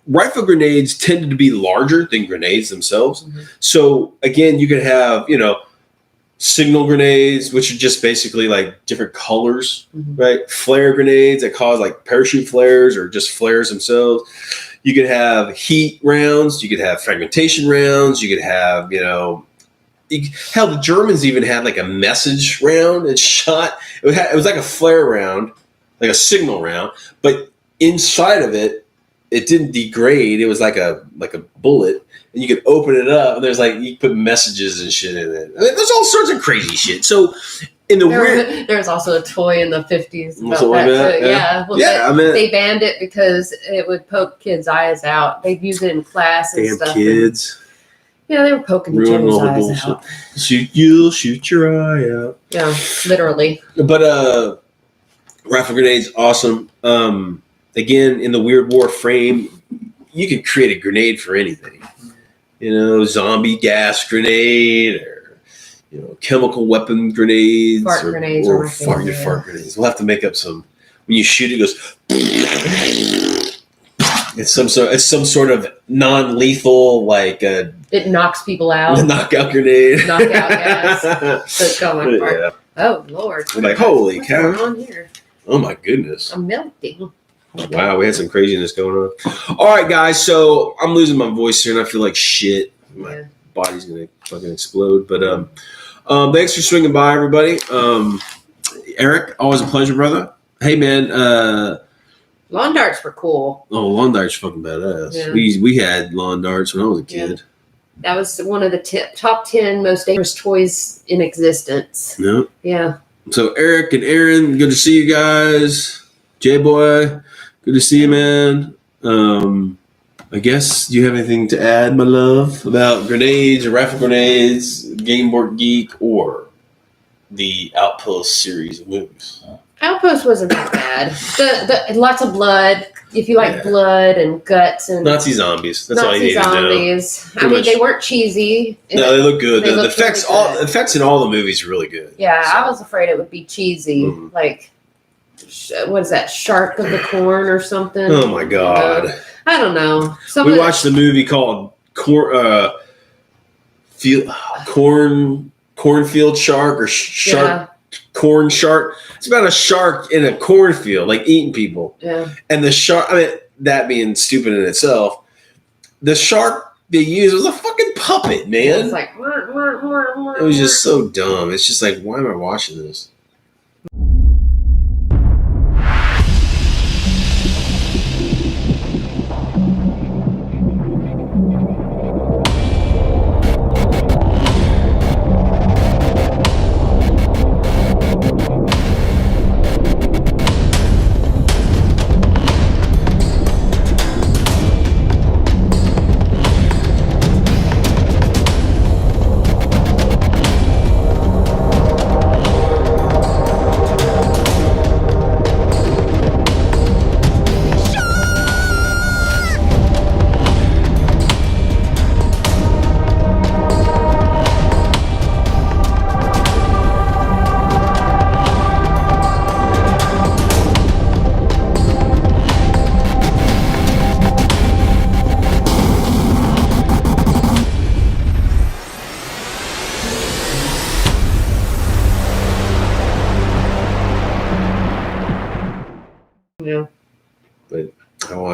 [SPEAKER 1] rifle grenades tended to be larger than grenades themselves. So again, you could have, signal grenades, which are just basically like different colors, right? Flare grenades that cause like parachute flares or just flares themselves. You could have heat rounds. You could have fragmentation rounds. You could have, hell, the Germans even had like a message round. It shot. It was like a flare round, like a signal round, but inside of it, it didn't degrade. It was like a bullet, and you could open it up, and there's you put messages and shit in it. I mean, there's all sorts of crazy shit. So there
[SPEAKER 2] was also a toy in the 50s about
[SPEAKER 1] Something
[SPEAKER 2] that.
[SPEAKER 1] like that,
[SPEAKER 2] So,
[SPEAKER 1] yeah.
[SPEAKER 2] They banned it because it would poke kids' eyes out. They'd use it in class and stuff.
[SPEAKER 1] Damn kids.
[SPEAKER 2] They were poking each other's eyes out.
[SPEAKER 1] You'll shoot your eye out.
[SPEAKER 2] Yeah, literally.
[SPEAKER 1] But rifle grenades, awesome. Again, in the Weird War frame, you could create a grenade for anything. Zombie gas grenade or chemical weapon grenades.
[SPEAKER 2] Fart grenades
[SPEAKER 1] or
[SPEAKER 2] are
[SPEAKER 1] fart grenades. We'll have to make up some. When you shoot, it goes. It's some sort of non-lethal
[SPEAKER 2] it knocks people out.
[SPEAKER 1] A knockout grenade.
[SPEAKER 2] Knockout gas. So it's going fart.
[SPEAKER 1] Yeah.
[SPEAKER 2] Oh Lord!
[SPEAKER 1] We're like, holy
[SPEAKER 2] What's
[SPEAKER 1] cow!
[SPEAKER 2] going on here?
[SPEAKER 1] Oh my goodness!
[SPEAKER 2] I'm melting.
[SPEAKER 1] Wow, we had some craziness going on. All right, guys. So I'm losing my voice here, and I feel like shit. My body's gonna fucking explode. But thanks for swinging by, everybody. Eric, always a pleasure, brother. Hey, man.
[SPEAKER 2] Lawn darts were cool.
[SPEAKER 1] Oh, lawn darts are fucking badass.
[SPEAKER 2] Yeah.
[SPEAKER 1] We had lawn darts when I was a kid.
[SPEAKER 2] Yeah. That was one of the top 10 most dangerous toys in existence.
[SPEAKER 1] Yeah.
[SPEAKER 2] Yeah.
[SPEAKER 1] So Eric and Aaron, good to see you guys. J-Boy, good to see you, man. I guess, do you have anything to add, my love, about grenades or rifle grenades, Game Geek, or the Outpost series of movies?
[SPEAKER 2] Outpost wasn't that bad. The lots of blood. If you like blood and guts and
[SPEAKER 1] Nazi zombies. That's all you need
[SPEAKER 2] zombies.
[SPEAKER 1] to know.
[SPEAKER 2] I mean, they weren't cheesy.
[SPEAKER 1] No, they look good.
[SPEAKER 2] They
[SPEAKER 1] The
[SPEAKER 2] looked
[SPEAKER 1] effects,
[SPEAKER 2] really good.
[SPEAKER 1] effects in all the movies are really good.
[SPEAKER 2] Yeah, I was afraid it would be cheesy, like what is that, Shark of the Corn or something?
[SPEAKER 1] Oh my god!
[SPEAKER 2] I don't know.
[SPEAKER 1] We watched the movie called Cornfield Shark or Shark Corn Shark. It's about a shark in a cornfield, like eating people.
[SPEAKER 2] Yeah.
[SPEAKER 1] And the shark, I mean, that being stupid in itself, the shark they used was a fucking puppet, man.
[SPEAKER 2] It's like
[SPEAKER 1] it was just so dumb. It's just like, why am I watching this?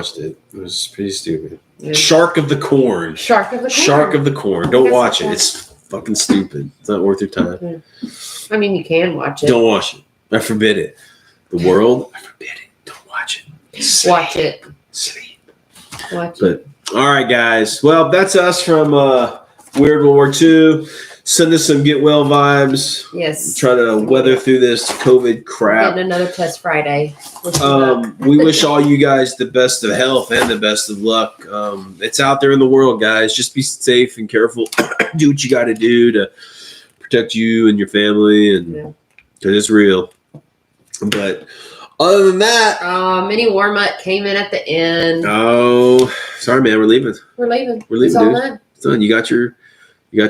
[SPEAKER 1] watched it. It was pretty stupid.
[SPEAKER 2] Yeah.
[SPEAKER 1] Shark of the Corn.
[SPEAKER 2] Shark of the Corn.
[SPEAKER 1] Shark of the Corn. Don't watch it.
[SPEAKER 2] Okay.
[SPEAKER 1] It's fucking stupid. It's not worth your time.
[SPEAKER 2] I mean, you can watch it.
[SPEAKER 1] Don't watch it. I forbid it. The world, I forbid it. Don't watch it. Sleep.
[SPEAKER 2] Watch it.
[SPEAKER 1] Sleep.
[SPEAKER 2] Watch it.
[SPEAKER 1] But all right, guys. Well, that's us from Weird World War II. Send us some get well vibes.
[SPEAKER 2] Yes.
[SPEAKER 1] Try to weather through this COVID crap.
[SPEAKER 2] Getting another test Friday.
[SPEAKER 1] We wish all you guys the best of health and the best of luck. It's out there in the world, guys. Just be safe and careful. Do what you got to do to protect you and your family, and because it's real. But other than that,
[SPEAKER 2] Mini Warmut came in at the end.
[SPEAKER 1] oh, sorry, man. We're leaving.
[SPEAKER 2] We're leaving.
[SPEAKER 1] We're leaving,
[SPEAKER 2] It's all
[SPEAKER 1] dude.
[SPEAKER 2] done.
[SPEAKER 1] It's done. You got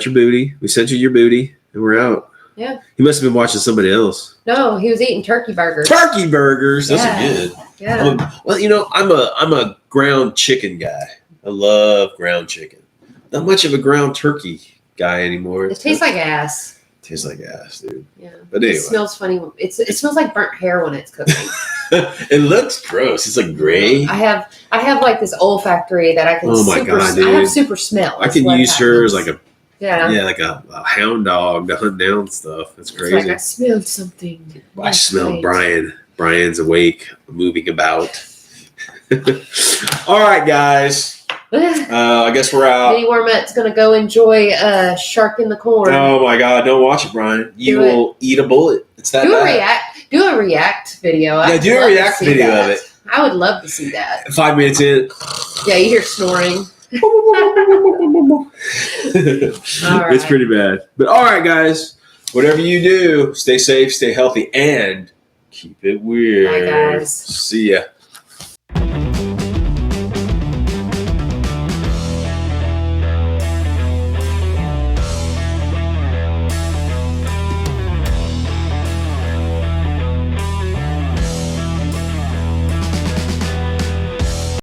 [SPEAKER 1] your booty. We sent you your booty, and we're out.
[SPEAKER 2] Yeah.
[SPEAKER 1] He must have been watching somebody else.
[SPEAKER 2] No, he was eating turkey burgers.
[SPEAKER 1] Turkey burgers. Those
[SPEAKER 2] Yeah.
[SPEAKER 1] are good.
[SPEAKER 2] Yeah.
[SPEAKER 1] Well, you know, I'm a ground chicken guy. I love ground chicken. Not much of a ground turkey guy anymore.
[SPEAKER 2] It tastes like ass.
[SPEAKER 1] Tastes like ass, dude.
[SPEAKER 2] Yeah.
[SPEAKER 1] But anyway,
[SPEAKER 2] It smells funny. It smells like burnt hair when it's cooking.
[SPEAKER 1] it looks gross. It's like gray.
[SPEAKER 2] I have like this olfactory that I can.
[SPEAKER 1] Oh my God, dude.
[SPEAKER 2] I have super smell.
[SPEAKER 1] I can use hers like a
[SPEAKER 2] Yeah.
[SPEAKER 1] like a hound dog to hunt down stuff. That's
[SPEAKER 2] It's
[SPEAKER 1] crazy.
[SPEAKER 2] like I smelled something.
[SPEAKER 1] I smell
[SPEAKER 2] Right.
[SPEAKER 1] Brian. Brian's awake, moving about. All right, guys. I guess we're out.
[SPEAKER 2] Mini Warmut's gonna go enjoy Shark in the Corn.
[SPEAKER 1] Oh my God! Don't watch it, Brian. You will eat a bullet. It's that
[SPEAKER 2] Do a
[SPEAKER 1] bad.
[SPEAKER 2] react video.
[SPEAKER 1] Yeah,
[SPEAKER 2] I'd
[SPEAKER 1] do a
[SPEAKER 2] love to
[SPEAKER 1] react
[SPEAKER 2] see
[SPEAKER 1] video
[SPEAKER 2] that.
[SPEAKER 1] of it.
[SPEAKER 2] I would love to see that.
[SPEAKER 1] 5 minutes in.
[SPEAKER 2] Yeah, you hear snoring.
[SPEAKER 1] It's pretty bad. But all right, guys. Whatever you do, stay safe, stay healthy, and keep it weird.
[SPEAKER 2] Bye, guys.
[SPEAKER 1] See ya.